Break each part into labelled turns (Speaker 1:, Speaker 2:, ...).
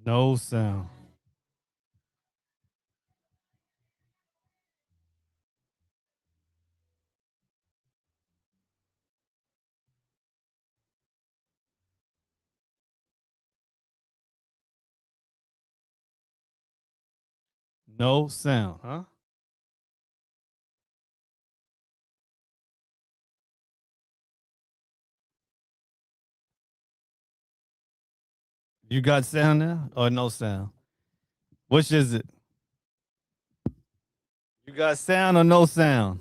Speaker 1: No sound. No sound, huh? You got sound now or no sound? Which is it? You got sound or no sound?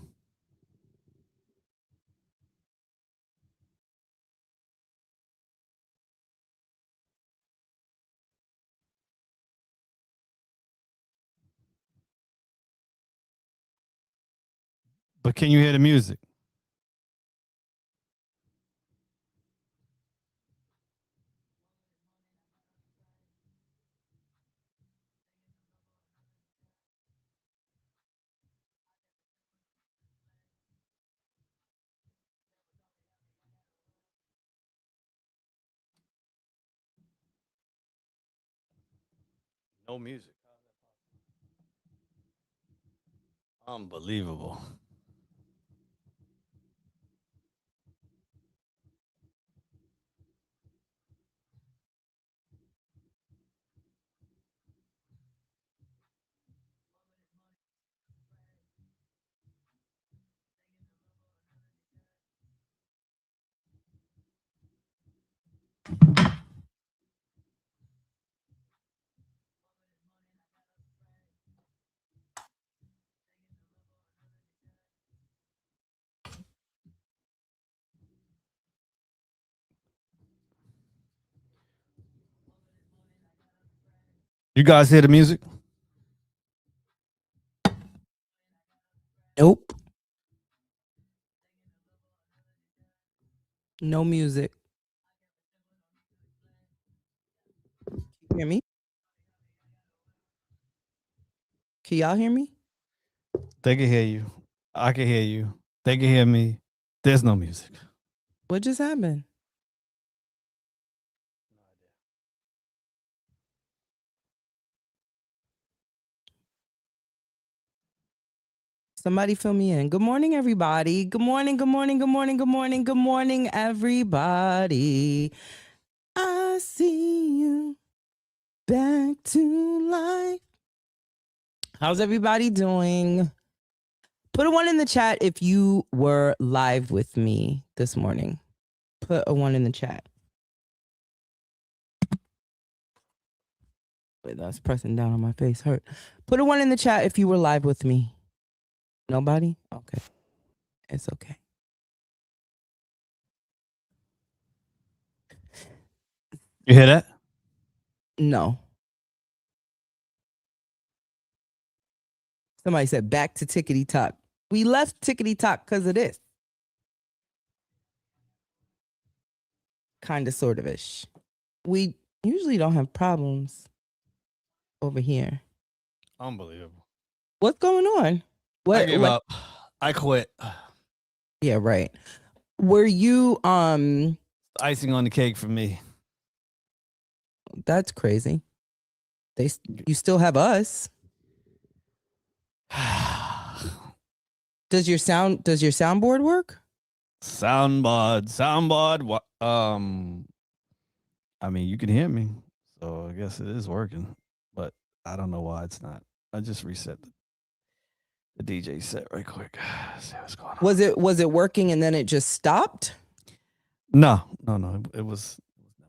Speaker 1: But can you hear the music? No music. Unbelievable. You guys hear the music?
Speaker 2: Nope. No music. Can you hear me? Can y'all hear me?
Speaker 1: They can hear you. I can hear you. They can hear me. There's no music.
Speaker 2: What just happened? Somebody fill me in. Good morning, everybody. Good morning, good morning, good morning, good morning, good morning, everybody. I see you back to life. How's everybody doing? Put a one in the chat if you were live with me this morning. Put a one in the chat. Wait, that's pressing down on my face. Hurt. Put a one in the chat if you were live with me. Nobody? Okay. It's okay.
Speaker 1: You hear that?
Speaker 2: No. Somebody said back to Tickety Talk. We left Tickety Talk because of this. Kind of, sort of ish. We usually don't have problems over here.
Speaker 1: Unbelievable.
Speaker 2: What's going on? What?
Speaker 1: I gave up. I quit.
Speaker 2: Yeah, right. Were you
Speaker 1: Icing on the cake for me.
Speaker 2: That's crazy. You still have us. Does your soundboard work?
Speaker 1: Soundboard. What? I mean, you can hear me, so I guess it is working. But I don't know why it's not. I just reset the DJ set right quick. See what's going on.
Speaker 2: Was it working and then it just stopped?
Speaker 1: No. It was.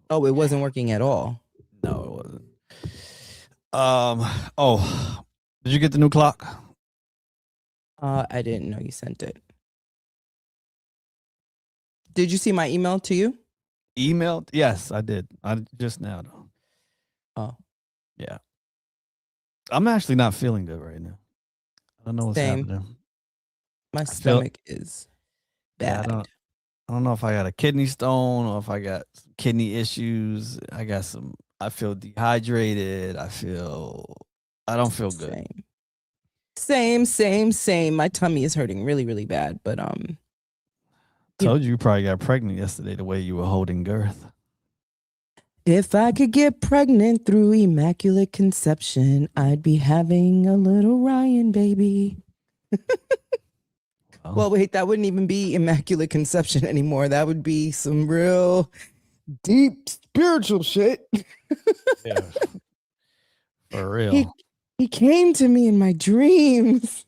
Speaker 2: Oh, it wasn't working at all.
Speaker 1: No, it wasn't. Oh, did you get the new clock?
Speaker 2: I didn't know you sent it. Did you see my email to you?
Speaker 1: Emailed? Yes, I did. I just now though.
Speaker 2: Oh,
Speaker 1: Yeah. I'm actually not feeling good right now. I don't know what's
Speaker 2: same.
Speaker 1: happening.
Speaker 2: My stomach is bad.
Speaker 1: Yeah, I don't know if I got a kidney stone or if I got kidney issues. I feel dehydrated. I don't feel good.
Speaker 2: Same. My tummy is hurting really, really bad. But
Speaker 1: Told you probably got pregnant yesterday the way you were holding girth.
Speaker 2: If I could get pregnant through immaculate conception, I'd be having a little Ryan baby. Well, wait, that wouldn't even be immaculate conception anymore. That would be some real deep spiritual shit.
Speaker 1: Yeah. For real.
Speaker 2: He came to me in my dreams.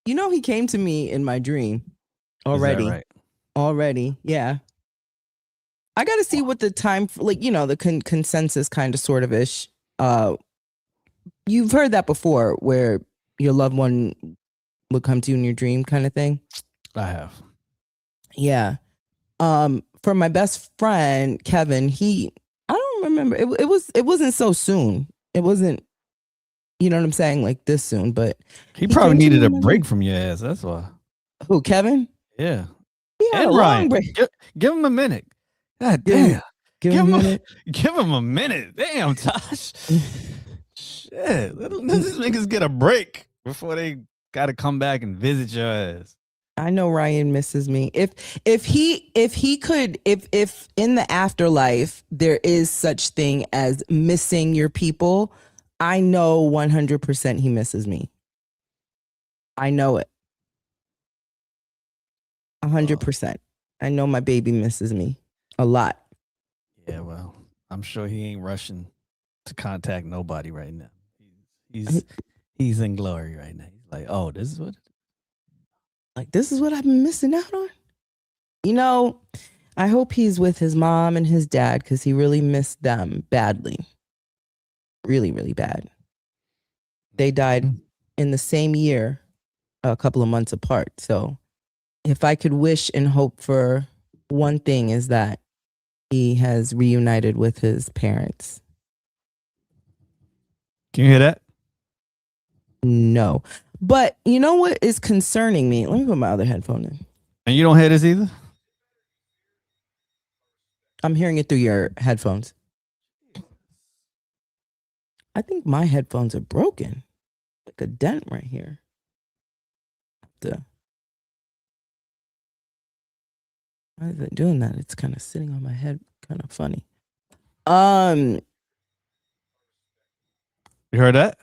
Speaker 2: You know, he came to me in my dream already.
Speaker 1: Is that right?
Speaker 2: Already, yeah. I got to see what the time, like, you know, the consensus kind of sort of ish. You've heard that before where your loved one would come to you in your dream kind of thing.
Speaker 1: I have.
Speaker 2: Yeah. For my best friend, Kevin, I don't remember. It wasn't so soon. It wasn't, you know what I'm saying? Like this soon, but
Speaker 1: He probably
Speaker 2: came to me
Speaker 1: needed a
Speaker 2: in my
Speaker 1: break
Speaker 2: dream.
Speaker 1: from your ass. That's why.
Speaker 2: Who, Kevin?
Speaker 1: Yeah.
Speaker 2: He had a
Speaker 1: And
Speaker 2: long
Speaker 1: Ryan.
Speaker 2: break.
Speaker 1: Give him a minute. God
Speaker 2: Give him-
Speaker 1: damn.
Speaker 2: Give him a minute.
Speaker 1: Give him a minute. Damn, Tosh. Shit. Let these niggas get a break before they got to come back and visit your ass.
Speaker 2: I know Ryan misses me. If he could, if in the afterlife there is such thing as missing your people, I know 100% he misses me. I know it. 100%. I know my baby misses me a lot.
Speaker 1: Yeah, well, I'm sure he ain't rushing to contact nobody right now. He's in glory right now. He's like, oh, this is what
Speaker 2: I've been missing out on. You know, I hope he's with his mom and his dad because he really missed them badly. Really, really bad. They died in the same year, a couple of months apart. So if I could wish and hope for one thing is that he has reunited with his parents.
Speaker 1: Can you hear that?
Speaker 2: No. But you know what is concerning me? Let me put my other headphone in.
Speaker 1: And you don't hear this either?
Speaker 2: I'm hearing it through your headphones. I think my headphones are broken. Like a dent right here. Why is it doing that? It's kind of sitting on my head. Kind of funny.
Speaker 1: You heard that?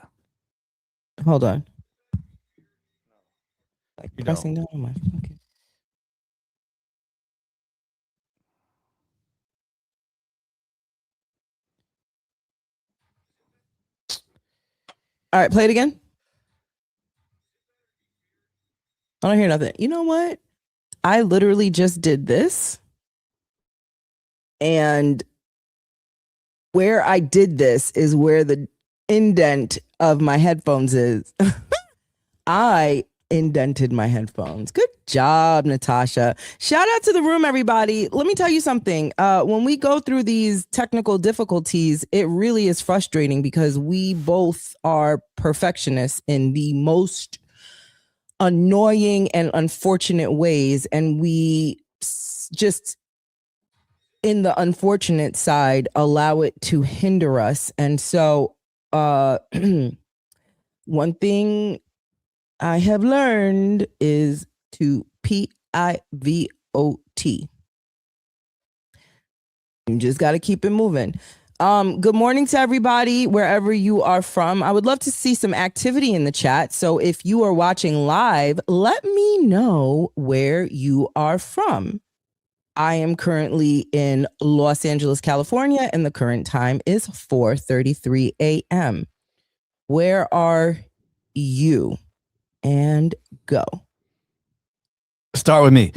Speaker 2: Hold on. Like
Speaker 1: You
Speaker 2: pressing
Speaker 1: don't.
Speaker 2: down on my fucking. All right, play it again. I don't hear nothing. You know what? I literally just did this. And where I did this is where the indent of my headphones is. I indented my headphones. Good job, Natasha. Shout out to the room, everybody. Let me tell you something. When we go through these technical difficulties, it really is frustrating because we both are perfectionists in the most annoying and unfortunate ways. And we just, in the unfortunate side, allow it to hinder us. And so, one thing I have learned is to pivot. You just got to keep it moving. Good morning to everybody, wherever you are from. I would love to see some activity in the chat. So if you are watching live, let me know where you are from. I am currently in Los Angeles, California, and the current time is 4:33 a.m. Where are you? And go.
Speaker 1: Start with me.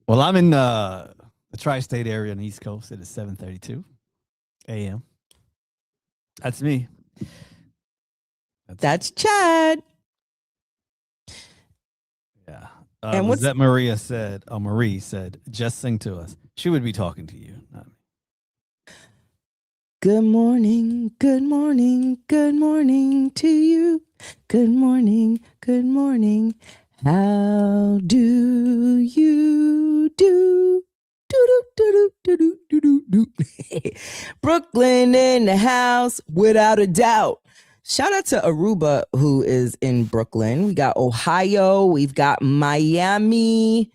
Speaker 1: Well, I'm in the tri-state area on the East Coast. It is 7:32 a.m. That's me.
Speaker 2: That's Chad.
Speaker 1: Yeah.
Speaker 2: And
Speaker 1: what's that? Marie said, just sing to us. She would be talking to you, not me.
Speaker 2: Good morning, good morning, good morning to you. Good morning, good morning. How do you do? Brooklyn in the house, without a doubt. Shout out to Aruba, who is in Brooklyn. We got Ohio. We've got Miami.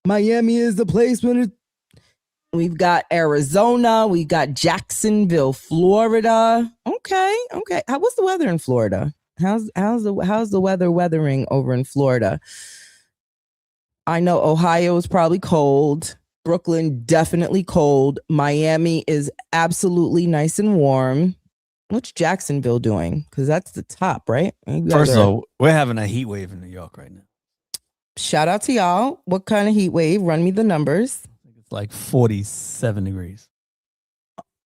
Speaker 2: Miami is the place when it. We've got Arizona. We got Jacksonville, Florida. Okay. What's the weather in Florida? How's the weather weathering over in Florida? I know Ohio is probably cold. Brooklyn, definitely cold. Miami is absolutely nice and warm. What's Jacksonville doing? Because that's the top, right?
Speaker 1: First of all, we're having a heat wave in New York right now.
Speaker 2: Shout out to y'all. What kind of heat wave? Run me the numbers.
Speaker 1: It's like 47 degrees.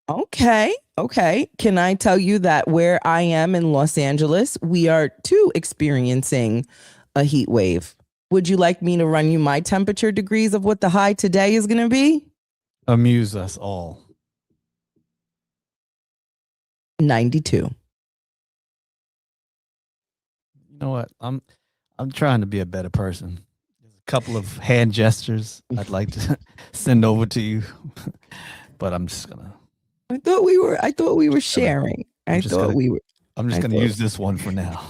Speaker 2: Okay. Can I tell you that where I am in Los Angeles, we are too experiencing a heat wave. Would you like me to run you my temperature degrees of what the high today is going to be?
Speaker 1: Amuse us all.
Speaker 2: 92.
Speaker 1: You know what? I'm trying to be a better person. There's a couple of hand gestures I'd like to send over to you, but I'm just gonna.
Speaker 2: I thought we were sharing. I'm just
Speaker 1: gonna use this one for now.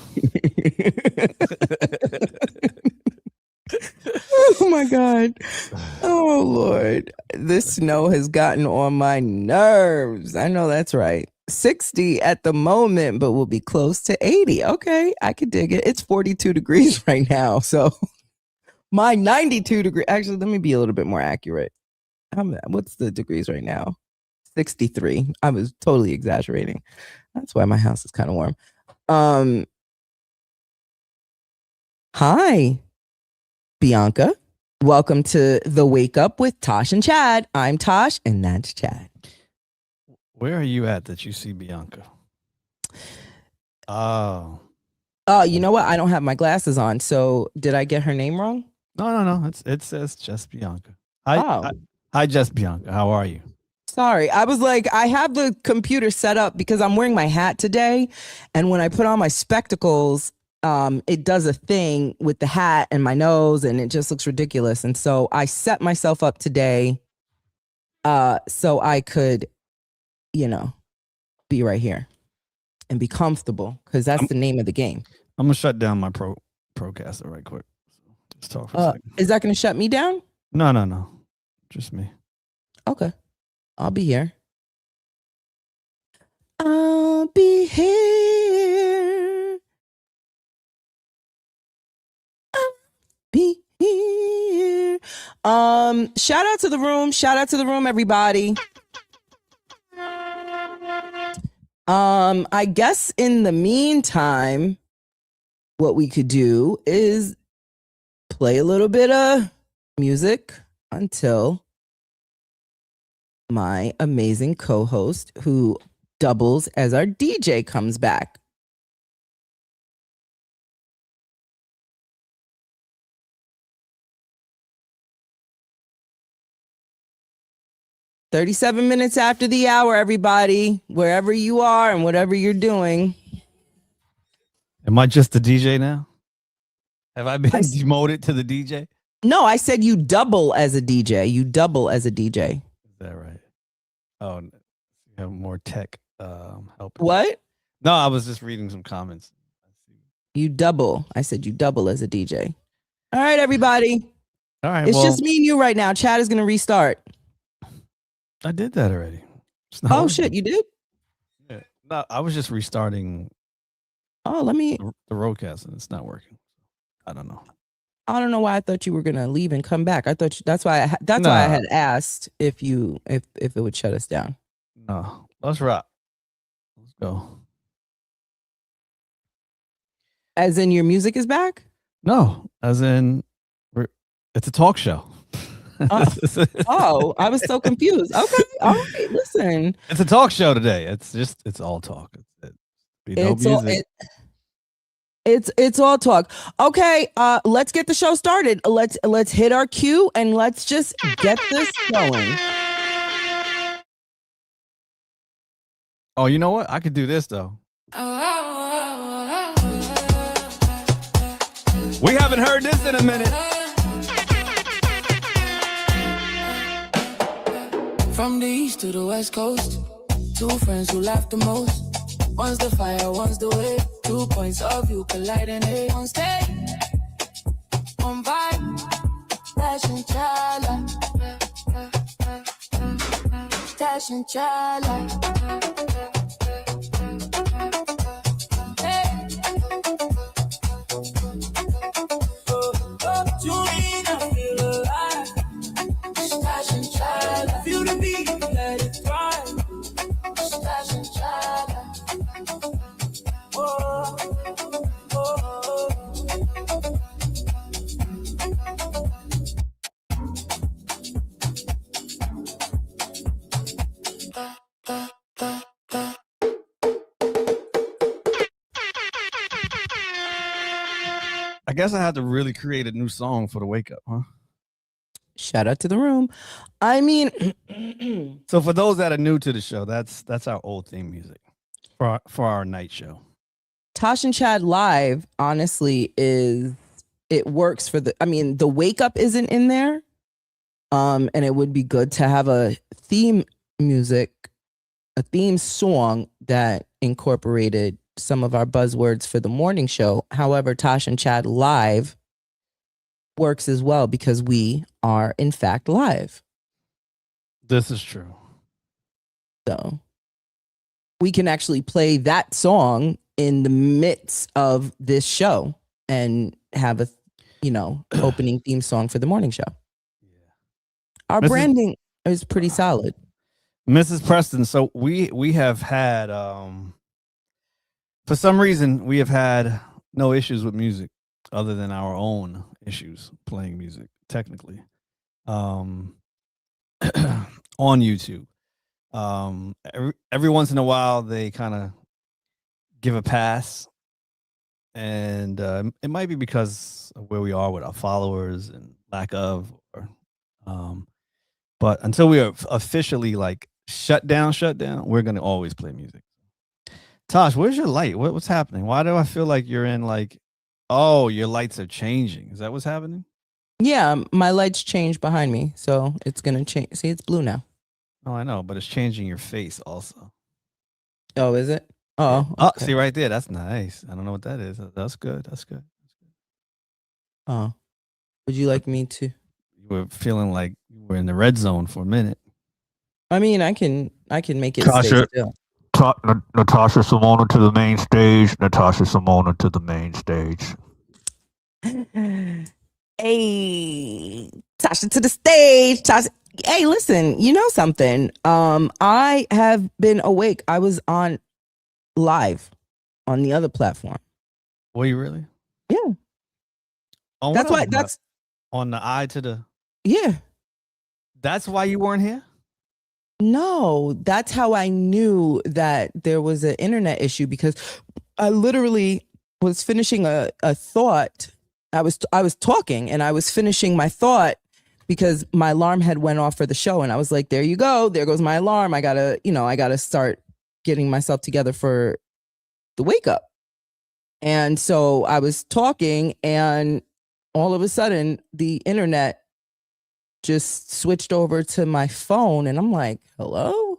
Speaker 2: Oh my God. Oh Lord. This snow has gotten on my nerves. I know that's right. 60 at the moment, but we'll be close to 80. Okay, I could dig it. It's 42 degrees right now. So my 92 degree. Actually, let me be a little bit more accurate. What's the degrees right now? 63. I was totally exaggerating. That's why my house is kind of warm. Hi, Bianca. Welcome to the Wake Up with Tash and Chad. I'm Tash and that's Chad.
Speaker 1: Where are you at that you see Bianca? Oh,
Speaker 2: you know what? I don't have my glasses on. So did I get her name wrong?
Speaker 1: No. It says just Bianca. Hi, just Bianca. How are you?
Speaker 2: Sorry. I was like, I have the computer set up because I'm wearing my hat today. And when I put on my spectacles, it does a thing with the hat and my nose and it just looks ridiculous. And so I set myself up today so I could, be right here and be comfortable because that's the name of the game.
Speaker 1: I'm going to shut down my Procaster right quick. Just talk for a second.
Speaker 2: Is that going to shut me down?
Speaker 1: No. Just me.
Speaker 2: Okay. I'll be here. I'll be here. I'll be here. Shout out to the room. Shout out to the room, everybody. I guess in the meantime, what we could do is play a little bit of music until my amazing co-host who doubles as our DJ comes back. "37 minutes after the hour, everybody, wherever you are and whatever you're doing."
Speaker 1: Am I just the DJ now? Have I been demoted to the DJ?
Speaker 2: No, I said you double as a DJ. You double as a DJ.
Speaker 1: Is that right? Oh, you have more tech help.
Speaker 2: What?
Speaker 1: No, I was just reading some comments.
Speaker 2: You double. I said you double as a DJ. All right, everybody.
Speaker 1: All right.
Speaker 2: It's just me and you right now. Chad is going to restart.
Speaker 1: I did that already.
Speaker 2: Oh, working. Shit, you did?
Speaker 1: Yeah. No, I was just restarting.
Speaker 2: Oh, let me.
Speaker 1: The roadcast, and it's not working. I don't know.
Speaker 2: I don't know why I thought you were gonna leave and come back. I thought that's why I had asked if it would shut us down.
Speaker 1: No, let's rock. Let's go.
Speaker 2: As in, your music is back?
Speaker 1: No, as in, it's a talk show.
Speaker 2: Oh, I was so confused. Okay, all right. Listen,
Speaker 1: it's a talk show today. It's all talk.
Speaker 2: It's all talk. Okay, let's get the show started. Let's hit our cue and let's just get this going.
Speaker 1: Oh, you know what? I could do this though. We haven't heard this in a minute.
Speaker 3: From the east to the west coast, two friends who laugh the most. One's the fire, one's the wave. 2 points of view colliding here on stage. On vibe, Tash and Chad. Tash and Chad.
Speaker 1: I guess I had to really create a new song for the wake up, huh?
Speaker 2: Shout out to the room. I mean,
Speaker 1: so for those that are new to the show, that's our old theme music for our night show.
Speaker 2: Tash and Chad live, honestly, it works for the wake up isn't in there. And it would be good to have a theme song that incorporated some of our buzzwords for the morning show. However, Tash and Chad live works as well because we are in fact live.
Speaker 1: This is true.
Speaker 2: So we can actually play that song in the midst of this show and have a, opening theme song for the morning show. Yeah. Our branding is pretty solid.
Speaker 1: Mrs. Preston, so we have had for some reason we have had no issues with music other than our own issues playing music technically on YouTube. Every once in a while they kind of give a pass, and it might be because of where we are with our followers and lack of, but until we are officially like shut down, we're gonna always play music. Tosh, where's your light? What's happening? Why do I feel like you're in like, oh, your lights are changing? Is that what's happening?
Speaker 2: Yeah, my lights changed behind me, so it's gonna change. See, it's blue now.
Speaker 1: Oh, I know, but it's changing your face also.
Speaker 2: Oh, is it? Oh,
Speaker 1: okay. See right there. That's nice. I don't know what that is. That's good. That's good.
Speaker 2: Oh, would you like me to?
Speaker 1: You were feeling like you were in the red zone for a minute.
Speaker 2: I mean, I can make it stay still.
Speaker 4: Natasha Simona to the main stage. Natasha Simona to the main stage.
Speaker 2: Hey, Tasha to the stage. Tasha. Hey, listen, you know something? I have been awake. I was on live on the other platform.
Speaker 1: Were you really?
Speaker 2: Yeah.
Speaker 1: Oh,
Speaker 2: that's why. That's
Speaker 1: on the eye to the.
Speaker 2: Yeah.
Speaker 1: That's why you weren't here?
Speaker 2: No, that's how I knew that there was an internet issue, because I literally was finishing a thought. I was talking and I was finishing my thought because my alarm had went off for the show, and I was like, there you go. There goes my alarm. I gotta start getting myself together for the wake up. And so I was talking, and all of a sudden the internet just switched over to my phone, and I'm like, hello?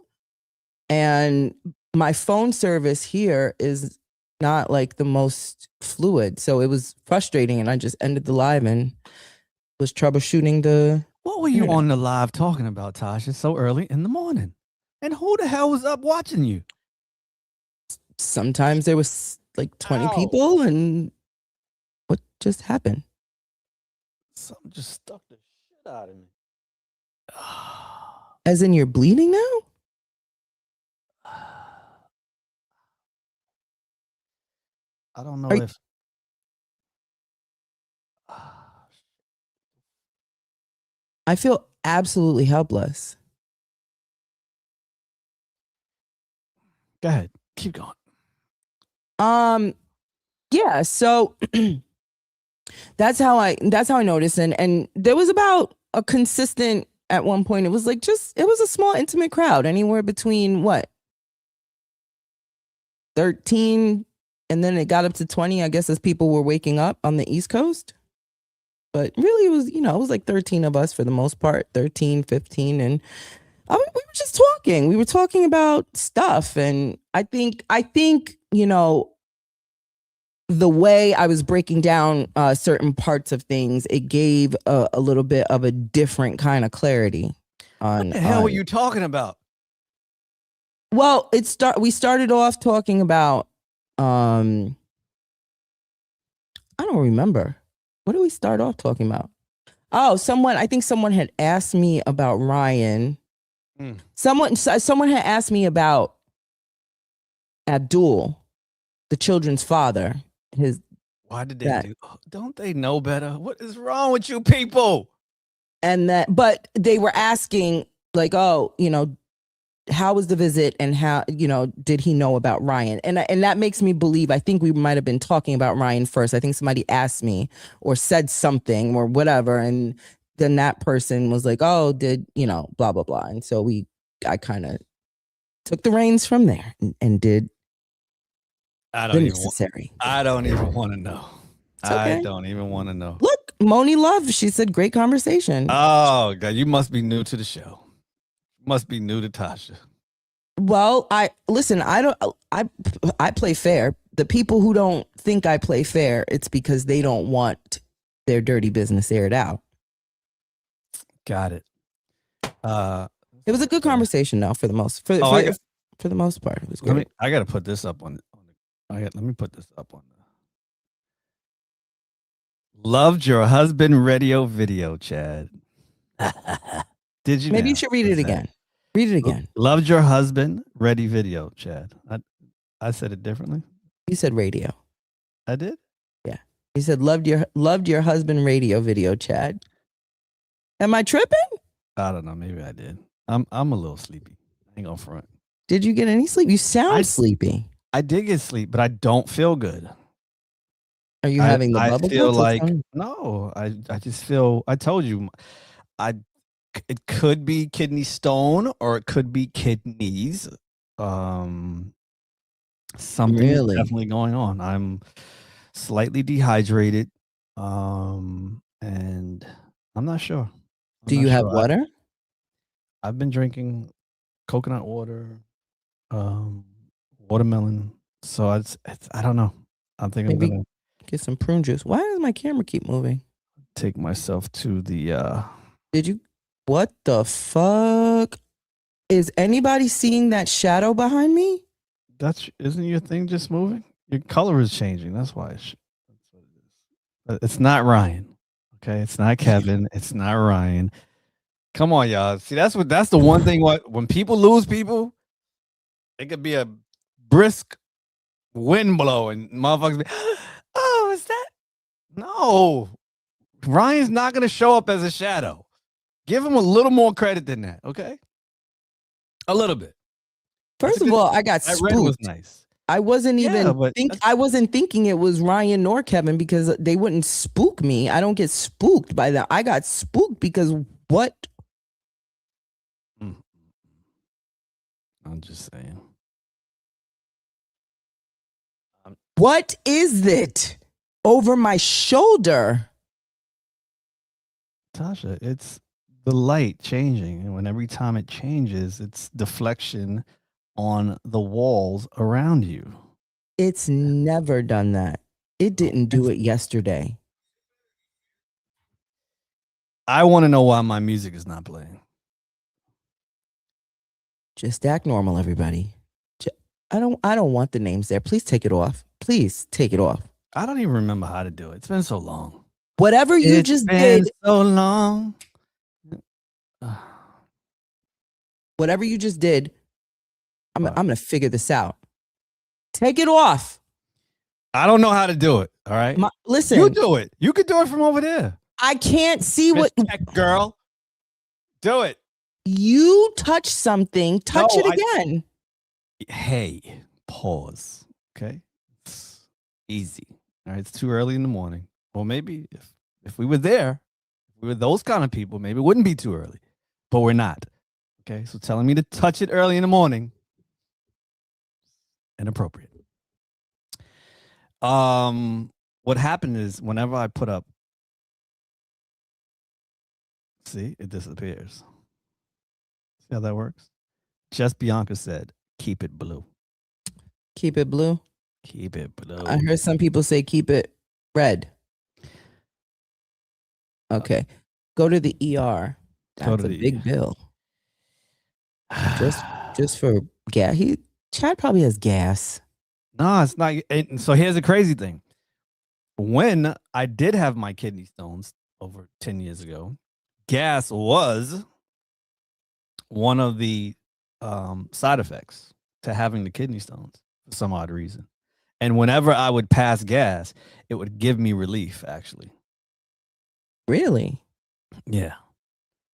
Speaker 2: And my phone service here is not like the most fluid. So it was frustrating, and I just ended the live and was troubleshooting the.
Speaker 1: What were you on the live talking about, Tasha, so early in the morning? And who the hell was up watching you?
Speaker 2: Sometimes there was like 20 people, and what just happened?
Speaker 1: Something just stuck the shit out of me.
Speaker 2: As in, you're bleeding now?
Speaker 1: I don't know if.
Speaker 2: I feel absolutely helpless.
Speaker 1: Go ahead. Keep going.
Speaker 2: Yeah, so that's how I noticed, and there was about a consistent at one point. It was like it was a small intimate crowd, anywhere between 13, and then it got up to 20, I guess, as people were waking up on the East Coast. But really it was, it was like 13 of us for the most part, 13, 15, and we were just talking. We were talking about stuff, and I think the way I was breaking down certain parts of things, it gave a little bit of a different kind of clarity.
Speaker 1: What the hell were you talking about?
Speaker 2: Well, we started off talking about I don't remember. What did we start off talking about? Oh, I think someone had asked me about Ryan. Someone had asked me about Abdul, the children's father.
Speaker 1: Why did they do? Don't they know better? What is wrong with you people?
Speaker 2: But they were asking, like, oh, how was the visit, and how, did he know about Ryan? And that makes me believe, I think we might have been talking about Ryan first. I think somebody asked me or said something or whatever, and then that person was like, oh, did blah blah blah. And so I kind of took the reins from there and did the necessary.
Speaker 1: I don't even want to know.
Speaker 2: Okay.
Speaker 1: I don't even want to know.
Speaker 2: Look, Moni Love, she said, great conversation.
Speaker 1: Oh God, you must be new to the show. Must be new to Tasha.
Speaker 2: Well, I play fair. The people who don't think I play fair, it's because they don't want their dirty business aired out.
Speaker 1: Got it.
Speaker 2: It was a good conversation, though, for the most for the most part. It was great.
Speaker 1: I got to put this up on. Let me put this up on. Loved your husband radio video, Chad. Did you?
Speaker 2: Maybe you should read it again. Read it again.
Speaker 1: Loved your husband ready video, Chad. I said it differently.
Speaker 2: You said radio.
Speaker 1: I did?
Speaker 2: Yeah. You said loved your husband radio video, Chad. Am I tripping?
Speaker 1: I don't know. Maybe I did. I'm a little sleepy. I ain't gonna front.
Speaker 2: Did you get any sleep? You sound sleepy.
Speaker 1: I did get sleep, but I don't feel good.
Speaker 2: Are you having the bubble?
Speaker 1: I feel like no. I just feel. I told you. It could be kidney stone or it could be kidneys. Something is definitely going on. I'm slightly dehydrated, and I'm not sure.
Speaker 2: Do you have water?
Speaker 1: I've been drinking coconut water, watermelon. So it's I don't know. I'm thinking I'm gonna
Speaker 2: get some prune juice. Why does my camera keep moving?
Speaker 1: Take myself to the.
Speaker 2: Did you? What the fuck? Is anybody seeing that shadow behind me?
Speaker 1: Isn't your thing just moving? Your color is changing. That's why. That's what it is. It's not Ryan. Okay, it's not Kevin. It's not Ryan. Come on, y'all. See, that's the one thing. When people lose people, it could be a brisk wind blow and motherfuckers be, oh, is that? No, Ryan's not gonna show up as a shadow. Give him a little more credit than that, okay? A little bit.
Speaker 2: First of all, I got spooked. That was nice. I wasn't I wasn't thinking it was Ryan nor Kevin because they wouldn't spook me. I don't get spooked by that. I got spooked because what?
Speaker 1: I'm just saying.
Speaker 2: What is it over my shoulder?
Speaker 1: Tasha, it's the light changing, and when every time it changes, it's deflection on the walls around you.
Speaker 2: It's never done that. It didn't do it yesterday.
Speaker 1: I want to know why my music is not playing.
Speaker 2: Just act normal, everybody. I don't want the names there. Please take it off. Please take it off.
Speaker 1: I don't even remember how to do it. It's been so long.
Speaker 2: Whatever you just did.
Speaker 1: So long.
Speaker 2: Whatever you just did, I'm going to figure this out. Take it off.
Speaker 1: I don't know how to do it. All right.
Speaker 2: Listen.
Speaker 1: You do it. You could do it from over there.
Speaker 2: I can't see what.
Speaker 1: Girl. Do it.
Speaker 2: You touch something. Touch it again.
Speaker 1: Hey, pause. Okay. It's easy. All right. It's too early in the morning. Well, maybe if we were there, if we were those kind of people, maybe it wouldn't be too early. But we're not. Okay. So telling me to touch it early in the morning, inappropriate. What happened is whenever I put up, see, it disappears. See how that works? Just Bianca said, keep it blue.
Speaker 2: Keep it blue?
Speaker 1: Keep it blue.
Speaker 2: I heard some people say keep it red. Okay. Go to the ER. That's a big bill. Just for gas. Chad probably has gas.
Speaker 1: No, it's not. And so here's the crazy thing. When I did have my kidney stones over 10 years ago, gas was one of the side effects to having the kidney stones for some odd reason. And whenever I would pass gas, it would give me relief, actually.
Speaker 2: Really?
Speaker 1: Yeah.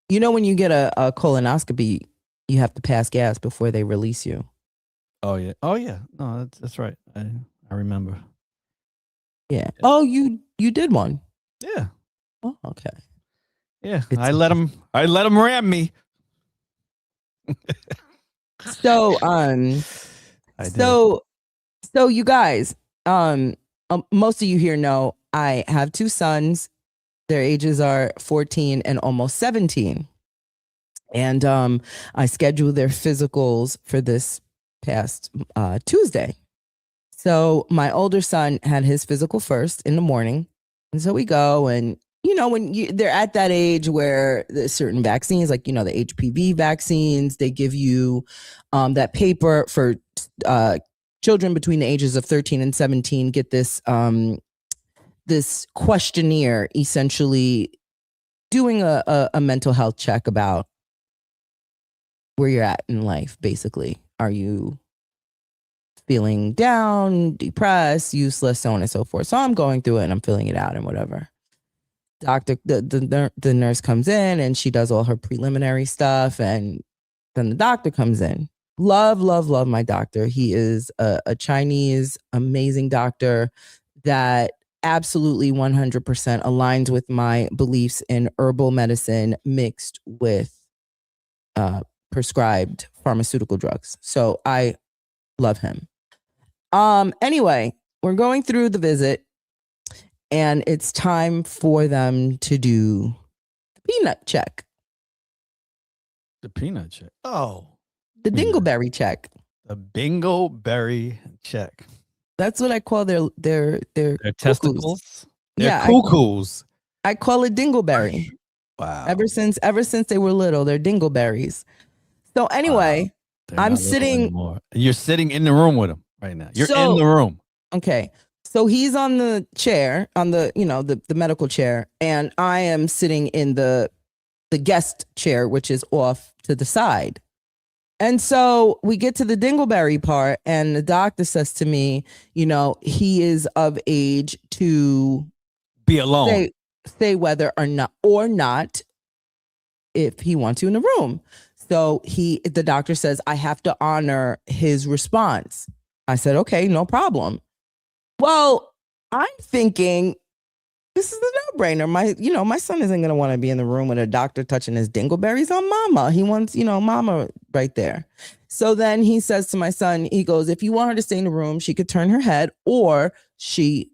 Speaker 2: You know, when you get a colonoscopy, you have to pass gas before they release you.
Speaker 1: Oh, yeah. Oh, yeah. No, that's right. I remember.
Speaker 2: Yeah. Oh, you did one.
Speaker 1: Yeah.
Speaker 2: Oh, okay.
Speaker 1: Yeah. I let them ram me.
Speaker 2: So, so you guys, most of you here know I have two sons. Their ages are 14 and almost 17. And I scheduled their physicals for this past Tuesday. So my older son had his physical first in the morning. And so we go, and when they're at that age where there's certain vaccines, like, the HPV vaccines, they give you that paper for children between the ages of 13 and 17 get this this questionnaire, essentially doing a mental health check about where you're at in life. Basically, are you feeling down, depressed, useless, so on and so forth? So I'm going through it and I'm filling it out and whatever. The nurse comes in and she does all her preliminary stuff, and then the doctor comes in. Love my doctor. He is a Chinese amazing doctor that absolutely 100% aligns with my beliefs in herbal medicine mixed with prescribed pharmaceutical drugs. So I love him. Anyway, we're going through the visit, and it's time for them to do the peanut check.
Speaker 1: The peanut check. Oh.
Speaker 2: The dingleberry check.
Speaker 1: The bingo-berry check.
Speaker 2: That's what I call their
Speaker 1: testicles.
Speaker 2: They're
Speaker 1: cuckoos.
Speaker 2: I call it dingleberry.
Speaker 1: Wow.
Speaker 2: Ever since they were little, they're dingleberries. So anyway,
Speaker 1: wow.
Speaker 2: I'm sitting.
Speaker 1: You're sitting in the room with him right now. You're in the room.
Speaker 2: Okay. So he's on the chair, on the the medical chair, and I am sitting in the guest chair, which is off to the side. And so we get to the dingleberry part, and the doctor says to me, he is of age to
Speaker 1: be alone.
Speaker 2: Say whether or not if he wants you in the room. So the doctor says, I have to honor his response. I said, okay, no problem. Well, I'm thinking this is a no-brainer. My son isn't going to want to be in the room with a doctor touching his dingleberries on mama. He wants, mama right there. So then he says to my son, he goes, if you want her to stay in the room, she could turn her head or she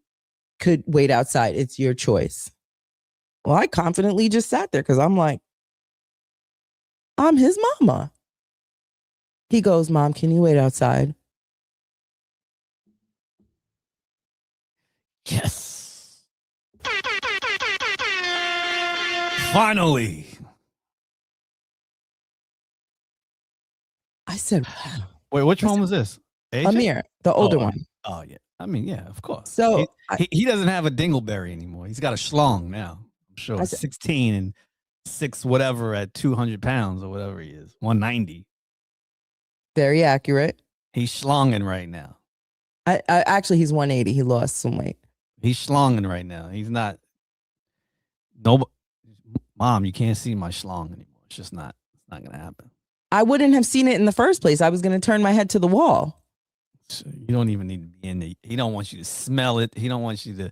Speaker 2: could wait outside. It's your choice. Well, I confidently just sat there because I'm like, I'm his mama. He goes, Mom, can you wait outside?
Speaker 1: Yes. Finally.
Speaker 2: I said, wow.
Speaker 1: Wait, which one was this? AJ?
Speaker 2: Amir, the older one.
Speaker 1: Oh, yeah. I mean, yeah, of course.
Speaker 2: So
Speaker 1: he doesn't have a dingleberry anymore. He's got a schlong now. I'm sure. 16 and 6 whatever at 200 pounds or whatever he is. 190.
Speaker 2: Very accurate.
Speaker 1: He's schlonging right now.
Speaker 2: I actually, he's 180. He lost some weight.
Speaker 1: He's schlonging right now. He's not. Mom, you can't see my schlong anymore. It's just not. It's not going to happen.
Speaker 2: I wouldn't have seen it in the first place. I was going to turn my head to the wall.
Speaker 1: So you don't even need to be in there. He don't want you to smell it. He don't want you to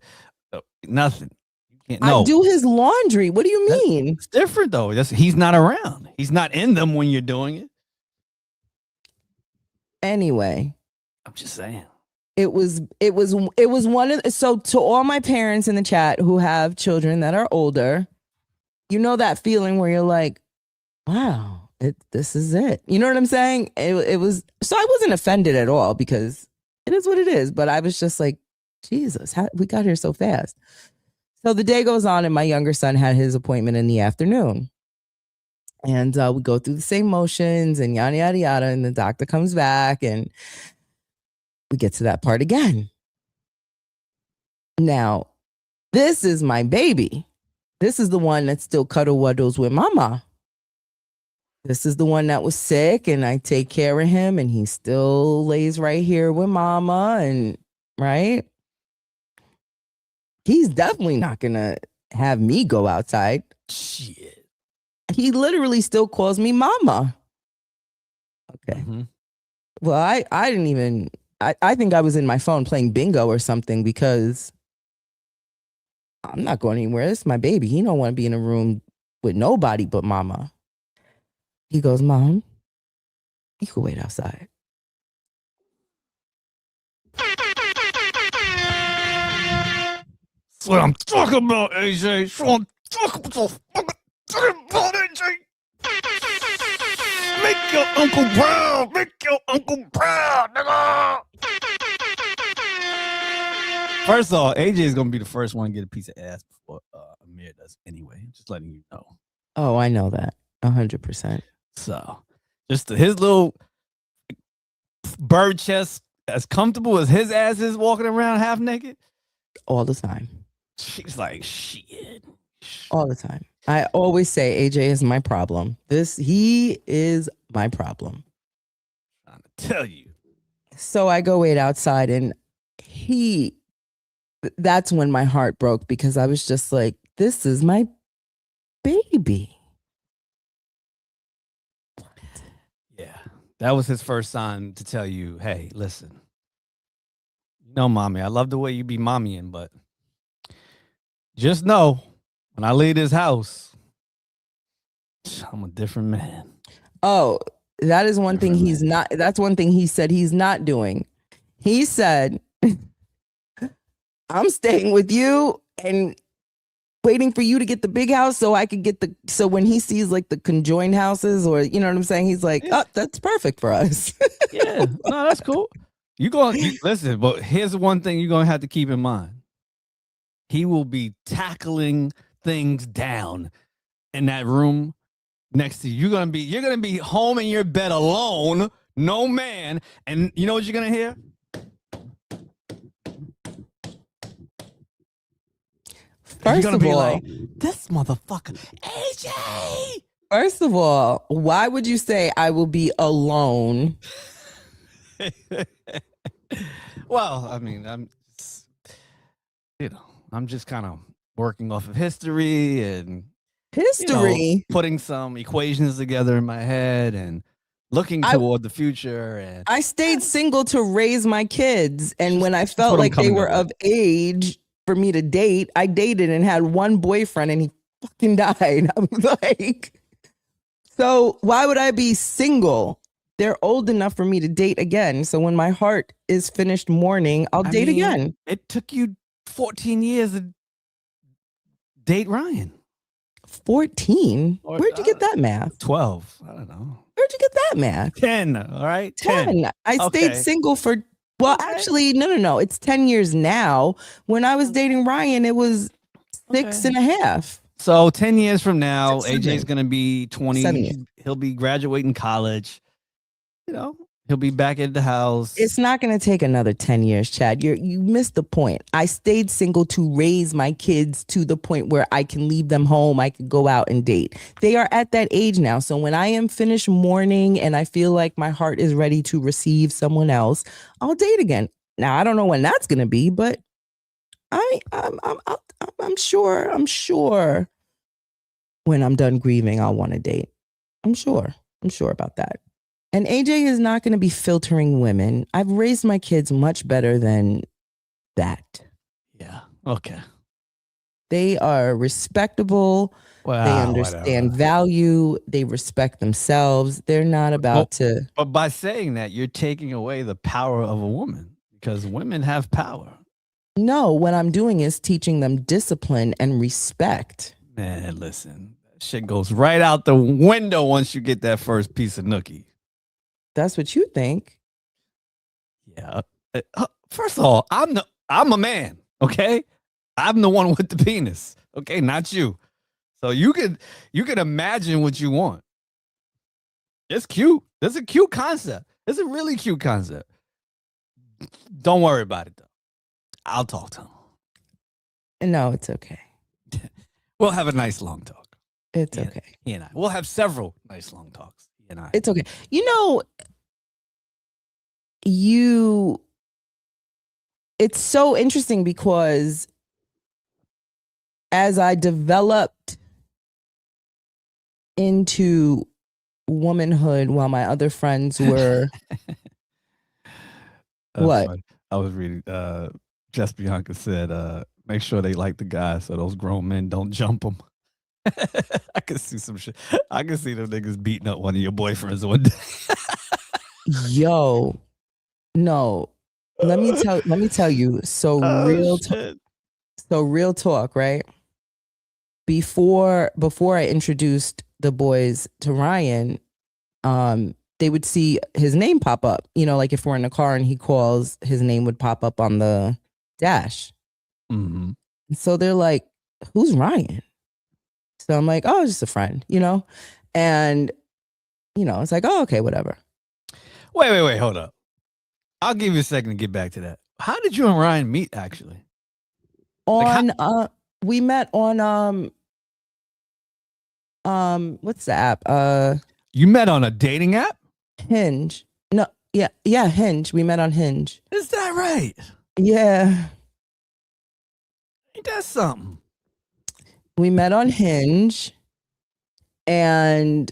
Speaker 1: nothing. You can't. No.
Speaker 2: I do his laundry. What do you mean?
Speaker 1: It's different though. He's not around. He's not in them when you're doing it.
Speaker 2: Anyway,
Speaker 1: I'm just saying.
Speaker 2: It was one of so to all my parents in the chat who have children that are older, that feeling where you're like, wow, this is it. You know what I'm saying? It was, so I wasn't offended at all because it is what it is. But I was just like, Jesus, we got here so fast. So the day goes on and my younger son had his appointment in the afternoon. And we go through the same motions and yada, yada, yada. And the doctor comes back and we get to that part again. Now, this is my baby. This is the one that still cuddle waddles with mama. This is the one that was sick and I take care of him and he still lays right here with mama. And right. He's definitely not going to have me go outside.
Speaker 1: Shit.
Speaker 2: He literally still calls me mama. Okay.
Speaker 1: Mm-hmm.
Speaker 2: Well, I didn't even, I think I was in my phone playing bingo or something because I'm not going anywhere. It's my baby. He don't want to be in a room with nobody but mama. He goes, Mom, you can wait outside.
Speaker 1: That's what I'm talking about, AJ. That's what I'm talking about, AJ. Make your uncle proud. Make your uncle proud, nigga. First of all, AJ is gonna be the first one to get a piece of ass before Amir does. Anyway, just letting you know.
Speaker 2: Oh, I know that 100%.
Speaker 1: So, just his little bird chest, as comfortable as his ass is walking around half naked.
Speaker 2: All the time.
Speaker 1: She's like, shit.
Speaker 2: All the time. I always say AJ is my problem. He is my problem.
Speaker 1: I'm trying to tell you.
Speaker 2: So I go wait outside and that's when my heart broke because I was just like, this is my baby.
Speaker 1: Yeah. That was his first sign to tell you, hey, listen. No, mommy, I love the way you be mommying, but just know when I leave this house, I'm a different man.
Speaker 2: Oh, that is one thing he's not. That's one thing he said he's not doing. He said, I'm staying with you and waiting for you to get the big house so I could get so when he sees like the conjoined houses or, you know what I'm saying? He's like, oh, that's perfect for us.
Speaker 1: Yeah, no, that's cool. Listen, but here's one thing you're going to have to keep in mind. He will be tackling things down in that room next to you. You're gonna be home in your bed alone, no man, and you know what you're gonna hear?
Speaker 2: First
Speaker 1: you're gonna
Speaker 2: of
Speaker 1: be
Speaker 2: all,
Speaker 1: like, this motherfucker, AJ.
Speaker 2: First of all, why would you say I will be alone?
Speaker 1: Well, I mean, I'm just kind of working off of history and putting some equations together in my head and looking toward the future. And
Speaker 2: I stayed single to raise my kids. And when I felt like they were of age for me to date, I dated and had one boyfriend and he fucking died. I'm like, so why would I be single? They're old enough for me to date again. So when my heart is finished mourning, I'll date again.
Speaker 1: It took you 14 years to date Ryan.
Speaker 2: 14? Where'd you get that math?
Speaker 1: 12. I don't know.
Speaker 2: Where'd you get that math?
Speaker 1: 10. All right.
Speaker 2: 10. I stayed single for, actually, no. It's 10 years now. When I was dating Ryan, it was 6.5.
Speaker 1: So 10 years from now, AJ's going to be 20.
Speaker 2: 7 years.
Speaker 1: He'll be graduating college. You know, he'll be back at the house.
Speaker 2: It's not going to take another 10 years, Chad. You missed the point. I stayed single to raise my kids to the point where I can leave them home. I can go out and date. They are at that age now. So when I am finished mourning and I feel like my heart is ready to receive someone else, I'll date again. Now, I don't know when that's going to be, but I'm sure when I'm done grieving, I'll want to date. I'm sure about that. And AJ is not going to be filtering women. I've raised my kids much better than that.
Speaker 1: Yeah. Okay.
Speaker 2: They are respectable.
Speaker 1: Wow,
Speaker 2: they understand value. They respect themselves. They're not about to.
Speaker 1: But by saying that, you're taking away the power of a woman because women have power.
Speaker 2: No, what I'm doing is teaching them discipline and respect.
Speaker 1: Man, listen, that shit goes right out the window once you get that first piece of nookie.
Speaker 2: That's what you think.
Speaker 1: Yeah. First of all, I'm a man. Okay, I'm the one with the penis. Okay, not you. So you could imagine what you want. It's cute. It's a cute concept. It's a really cute concept. Don't worry about it though. I'll talk to him.
Speaker 2: No, it's okay.
Speaker 1: We'll have a nice long talk.
Speaker 2: It's okay.
Speaker 1: He and I. We'll have several nice long talks. He and I.
Speaker 2: It's okay. You know, it's so interesting because as I developed into womanhood while my other friends were what?
Speaker 1: Funny. I was reading Jess Bianca said make sure they like the guy so those grown men don't jump them. I can see some shit. I can see them niggas beating up one of your boyfriends one day.
Speaker 2: Yo, no. Let me tell you. So real talk, right? Before I introduced the boys to Ryan, they would see his name pop up. You know, like if we're in a car and he calls, his name would pop up on the dash.
Speaker 1: Mm-hmm.
Speaker 2: So they're like, "Who's Ryan?" So I'm like, "Oh, just a friend," you know? And, you know, it's like, "Oh, okay, whatever."
Speaker 1: Wait, hold up. I'll give you a second to get back to that. How did you and Ryan meet actually?
Speaker 2: We met on what's the app?
Speaker 1: You met on a dating app?
Speaker 2: Hinge. No, yeah, Hinge. We met on Hinge.
Speaker 1: Is that right?
Speaker 2: Yeah.
Speaker 1: Ain't that something?
Speaker 2: We met on Hinge and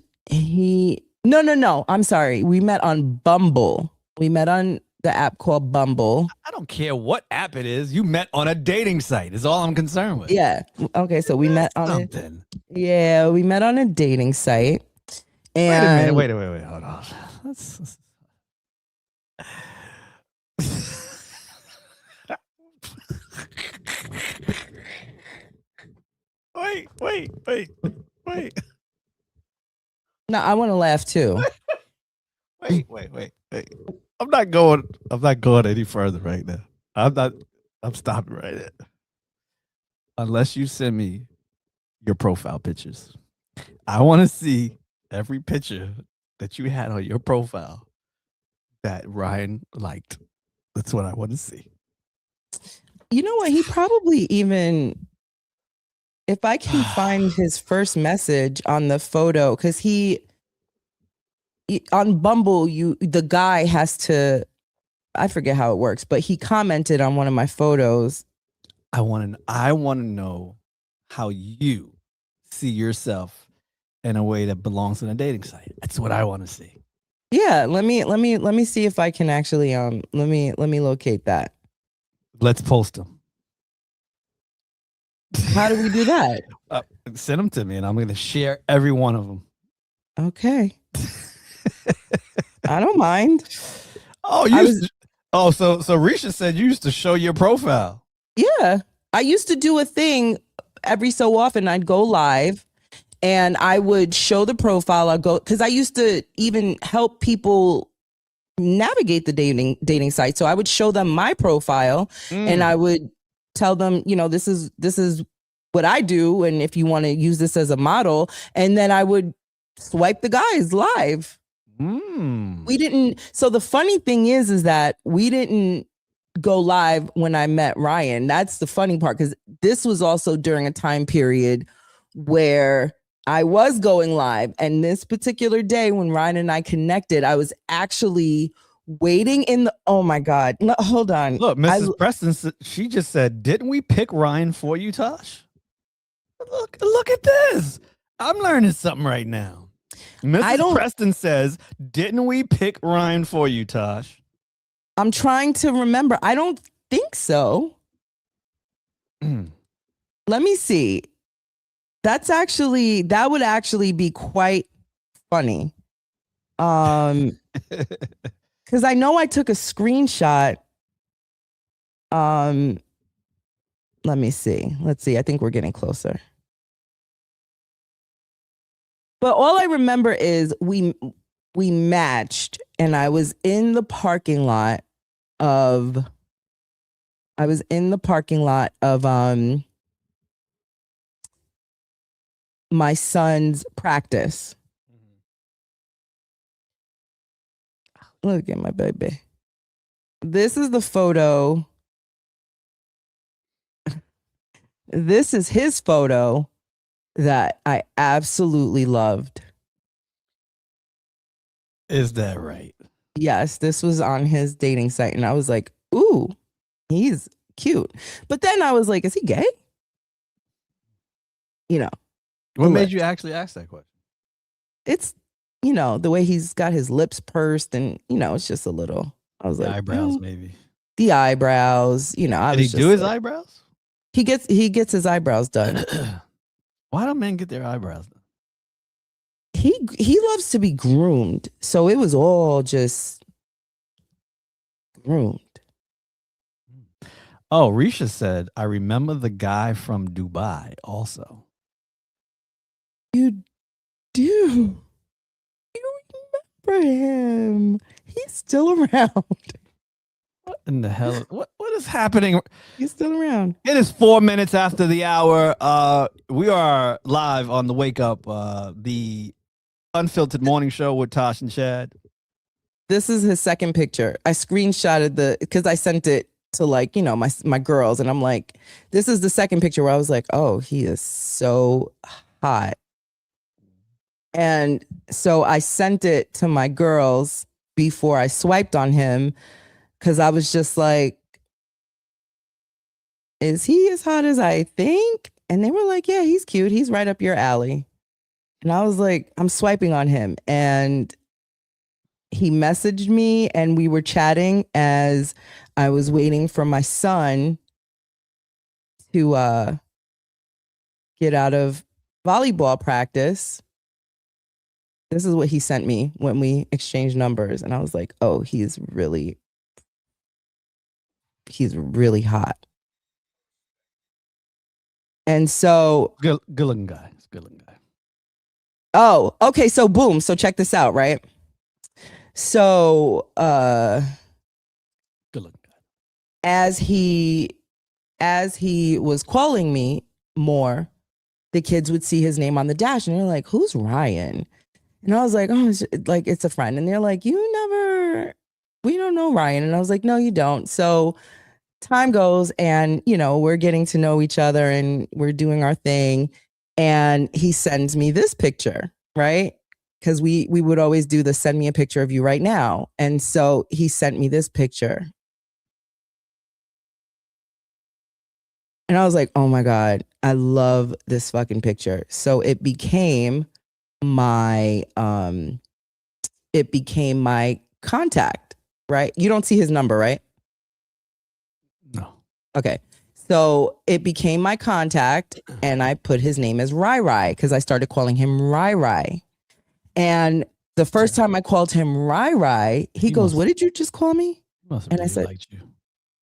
Speaker 2: no, I'm sorry. We met on Bumble. We met on the app called Bumble.
Speaker 1: I don't care what app it is. You met on a dating site is all I'm concerned with.
Speaker 2: Yeah. Okay, so we met on
Speaker 1: something.
Speaker 2: We met on a dating site. And
Speaker 1: wait a minute. Hold on. Wait.
Speaker 2: No, I want to laugh too.
Speaker 1: Wait. I'm not going any further right now. I'm stopping right there. Unless you send me your profile pictures. I want to see every picture that you had on your profile that Ryan liked. That's what I want to see.
Speaker 2: You know what? He probably even, if I can find his first message on the photo, because on Bumble, the guy has to, I forget how it works, but he commented on one of my photos.
Speaker 1: I want to know how you see yourself in a way that belongs in a dating site. That's what I want to see.
Speaker 2: Yeah, let me see if I can actually let me locate that.
Speaker 1: Let's post them.
Speaker 2: How do we do that?
Speaker 1: Send them to me, and I'm going to share every one of them.
Speaker 2: Okay. I don't mind.
Speaker 1: So Risha said you used to show your profile.
Speaker 2: Yeah, I used to do a thing every so often. I'd go live and I would show the profile. I'll go, because I used to even help people navigate the dating site. So I would show them my profile and I would tell them, you know, this is what I do, and if you want to use this as a model, and then I would swipe the guys live. We didn't. So the funny thing is that we didn't go live when I met Ryan. That's the funny part, because this was also during a time period where I was going live. And this particular day when Ryan and I connected, I was actually waiting in the, oh my God. No, hold on.
Speaker 1: Look, Mrs. Preston, she just said, didn't we pick Ryan for you, Tosh? Look at this. I'm learning something right now. Mrs. Preston says, didn't we pick Ryan for you, Tosh?
Speaker 2: I'm trying to remember. I don't think so. Let me see. That would actually be quite funny. Because I know I took a screenshot. Let me see. Let's see. I think we're getting closer. But all I remember is we matched, and I was in the parking lot of my son's practice. Look at my baby. This is the photo. This is his photo that I absolutely loved.
Speaker 1: Is that right?
Speaker 2: Yes, this was on his dating site. And I was like, ooh, he's cute. But then I was like, is he gay? You know,
Speaker 1: What made you actually ask that question?
Speaker 2: it's, you know, the way he's got his lips pursed and, you know, it's just a little, I was
Speaker 1: The
Speaker 2: like,
Speaker 1: eyebrows, maybe.
Speaker 2: The eyebrows, you know,
Speaker 1: Did he do his eyebrows?
Speaker 2: He gets his eyebrows done.
Speaker 1: Why don't men get their eyebrows done?
Speaker 2: He loves to be groomed. So it was all just groomed.
Speaker 1: Oh, Risha said, I remember the guy from Dubai also.
Speaker 2: You do. You remember him. He's still around.
Speaker 1: What in the hell? What is happening?
Speaker 2: He's still around.
Speaker 1: It is 4 minutes after the hour. We are live on the Wake Up, the unfiltered morning show with Tash and Chad.
Speaker 2: This is his second picture. I screenshotted because I sent it to like, you know, my girls. And I'm like, this is the second picture where I was like, oh, he is so hot. And so I sent it to my girls before I swiped on him because I was just like, is he as hot as I think? And they were like, yeah, he's cute. He's right up your alley. And I was like, I'm swiping on him. And he messaged me and we were chatting as I was waiting for my son to get out of volleyball practice. This is what he sent me when we exchanged numbers. And I was like, oh, he's really hot. And so
Speaker 1: good looking guy. It's a good looking guy.
Speaker 2: Oh, okay. So boom. So check this out, right? So
Speaker 1: good looking guy.
Speaker 2: As he was calling me more, the kids would see his name on the dash and they're like, who's Ryan? And I was like, oh, it's a friend. And they're like, we don't know Ryan. And I was like, no, you don't. So time goes and, you know, we're getting to know each other and we're doing our thing. And he sends me this picture, right? Because we would always do the send me a picture of you right now. And so he sent me this picture. And I was like, oh my God, I love this fucking picture. So it became my contact, right? You don't see his number, right?
Speaker 1: No.
Speaker 2: Okay. So it became my contact and I put his name as Rai Rai because I started calling him Rai Rai. And the first time I called him Rai Rai, he goes, what did you just call me?
Speaker 1: He must have really liked you.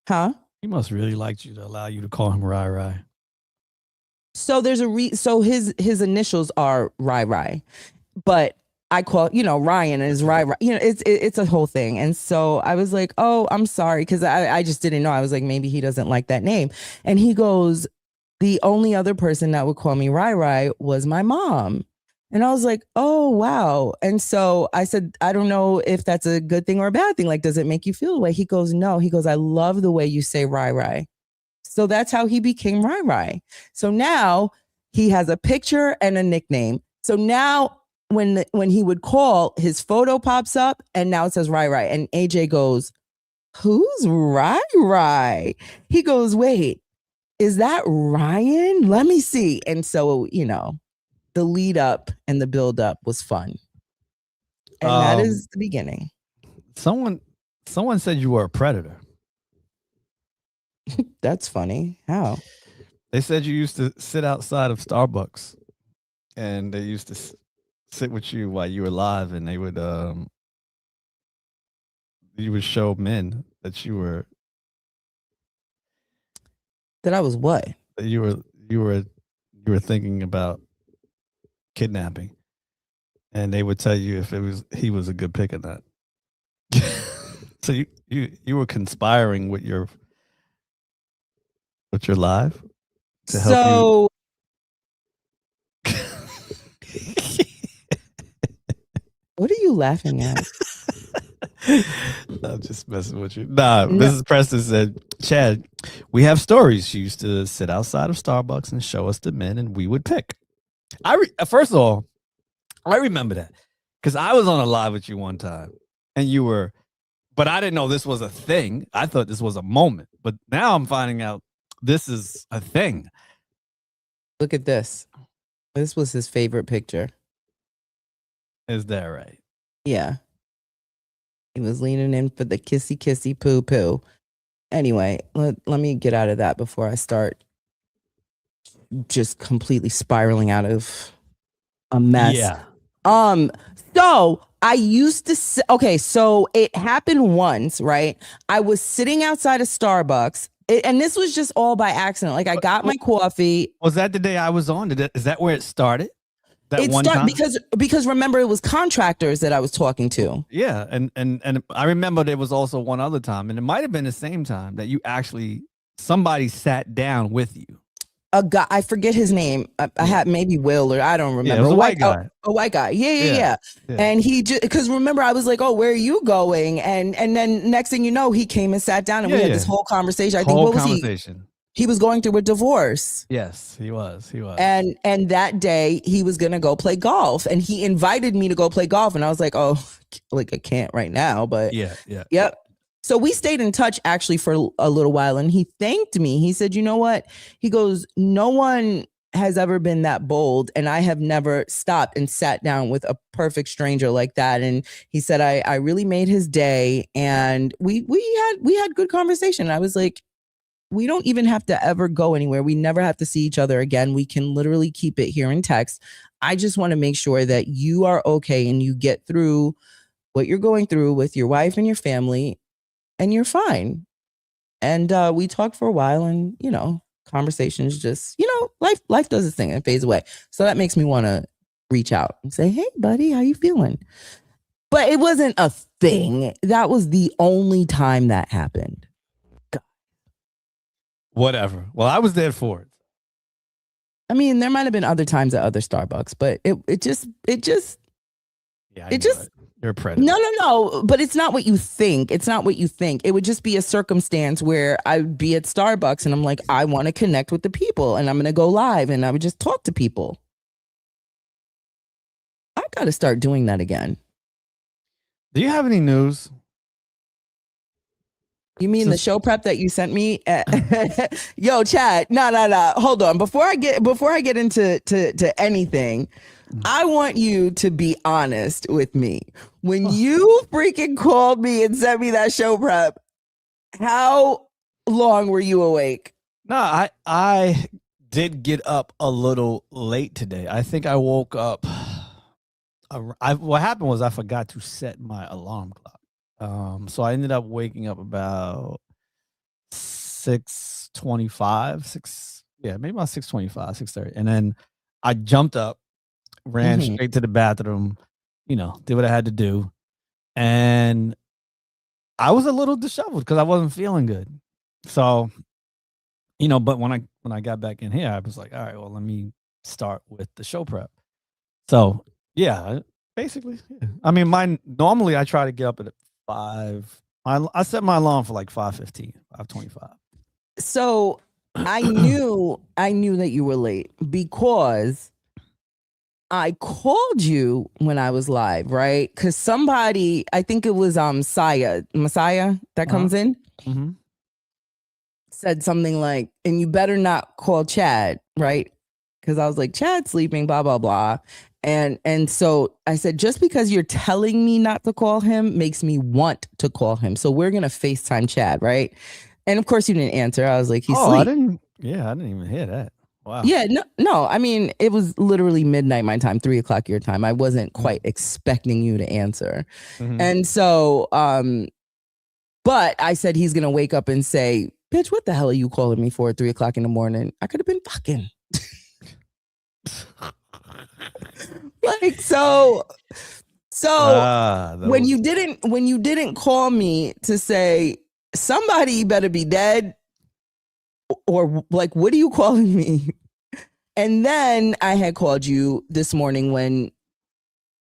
Speaker 2: Huh?
Speaker 1: He must really liked you to allow you to call him Rai Rai.
Speaker 2: So there's so his initials are Rai Rai, but I call, you know, Ryan is Rai Rai. You know, it's a whole thing. And so I was like, oh, I'm sorry. Because I just didn't know. I was like, maybe he doesn't like that name. And he goes, the only other person that would call me Rai Rai was my mom. And I was like, oh, wow. And so I said, I don't know if that's a good thing or a bad thing. Like, does it make you feel the way? He goes, no. He goes, I love the way you say Rai Rai. So that's how he became Rai Rai. So now he has a picture and a nickname. So now when he would call, his photo pops up and now it says Rai Rai. And AJ goes, who's Rai Rai? He goes, wait, is that Ryan? Let me see. And so, you know, the lead up and the build up was fun. And that is the beginning.
Speaker 1: Someone said you were a predator.
Speaker 2: That's funny. How?
Speaker 1: They said you used to sit outside of Starbucks and they used to sit with you while you were live and they would you would show men that you were
Speaker 2: I was what?
Speaker 1: That you were thinking about kidnapping. And they would tell you if he was a good pick or not. So you were conspiring with your live to help you.
Speaker 2: What are you laughing at?
Speaker 1: I'm just messing with you. Nah,
Speaker 2: No,
Speaker 1: Mrs. Preston said, Chad, we have stories. She used to sit outside of Starbucks and show us the men, and we would pick. First of all, I remember that because I was on a live with you one time, and you were, but I didn't know this was a thing. I thought this was a moment, but now I'm finding out this is a thing.
Speaker 2: look at this. This was his favorite picture.
Speaker 1: Is that right?
Speaker 2: Yeah. He was leaning in for the kissy kissy poo poo. Anyway, let me get out of that before I start just completely spiraling out of a mess.
Speaker 1: Yeah.
Speaker 2: So I used to okay, so it happened once, right? I was sitting outside of Starbucks, and this was just all by accident. Like I got my coffee.
Speaker 1: Was that the day I was on? Is that where it started? That
Speaker 2: It
Speaker 1: one
Speaker 2: started
Speaker 1: time?
Speaker 2: because remember it was contractors that I was talking to.
Speaker 1: Yeah, and I remember there was also one other time, and it might have been the same time that you actually somebody sat down with you.
Speaker 2: A guy, I forget his name. I had maybe Will or I don't remember.
Speaker 1: Yeah, it was a white guy.
Speaker 2: A white guy. Yeah.
Speaker 1: Yeah.
Speaker 2: And he just because remember I was like, oh, where are you going? And then next thing you know, he came and sat down and we had this whole conversation. I think
Speaker 1: Whole
Speaker 2: what was
Speaker 1: conversation.
Speaker 2: he was going through a divorce.
Speaker 1: Yes, he was. He was.
Speaker 2: And that day he was gonna go play golf and he invited me to go play golf. And I was like, oh, like I can't right now, but
Speaker 1: Yeah.
Speaker 2: yep. So we stayed in touch actually for a little while and he thanked me. He said, you know what? He goes, no one has ever been that bold and I have never stopped and sat down with a perfect stranger like that. And he said, I really made his day and we had good conversation. I was like, we don't even have to ever go anywhere. We never have to see each other again. We can literally keep it here in text. I just want to make sure that you are okay and you get through what you're going through with your wife and your family and you're fine. And we talked for a while and, you know, conversations just, you know, life does its thing and fades away. So that makes me want to reach out and say, hey, buddy, how you feeling? But it wasn't a thing. That was the only time that happened.
Speaker 1: Whatever. Well, I was there for it.
Speaker 2: I mean, there might have been other times at other Starbucks, but it just
Speaker 1: Yeah,
Speaker 2: it just
Speaker 1: you're a predator.
Speaker 2: no. But it's not what you think. It's not what you think. It would just be a circumstance where I'd be at Starbucks and I'm like, I want to connect with the people and I'm going to go live and I would just talk to people. I got to start doing that again.
Speaker 1: Do you have any news?
Speaker 2: You mean the show prep that you sent me? Yo, Chad, no. Hold on. Before I get into to anything, I want you to be honest with me. When you freaking called me and sent me that show prep, how long were you awake?
Speaker 1: No, I did get up a little late today. I think I woke up. What happened was I forgot to set my alarm clock. So I ended up waking up about 6:25, maybe about 6:25, 6:30. And then I jumped up, ran straight to the bathroom, you know, did what I had to do. And I was a little disheveled because I wasn't feeling good. So, you know, but when I got back in here, I was like, all right, well, let me start with the show prep. So yeah, basically. Yeah. I mean, normally I try to get up at 5. I set my alarm for like 5:15, 5:25.
Speaker 2: So I knew that you were late because I called you when I was live, right? Because somebody, I think it was Messiah that comes in, said something like, and you better not call Chad, right? Because I was like, Chad's sleeping, blah, blah, blah. And so I said, just because you're telling me not to call him makes me want to call him. So we're going to FaceTime Chad, right? And of course you didn't answer. I was like, he's asleep.
Speaker 1: I didn't even hear that. Wow.
Speaker 2: Yeah, no. I mean, it was literally midnight my time, 3:00 your time. I wasn't quite expecting you to answer. And so, but I said he's going to wake up and say, bitch, what the hell are you calling me for at 3:00 in the morning? I could have been fucking. Like so when you didn't call me to say somebody better be dead or like what are you calling me? And then I had called you this morning when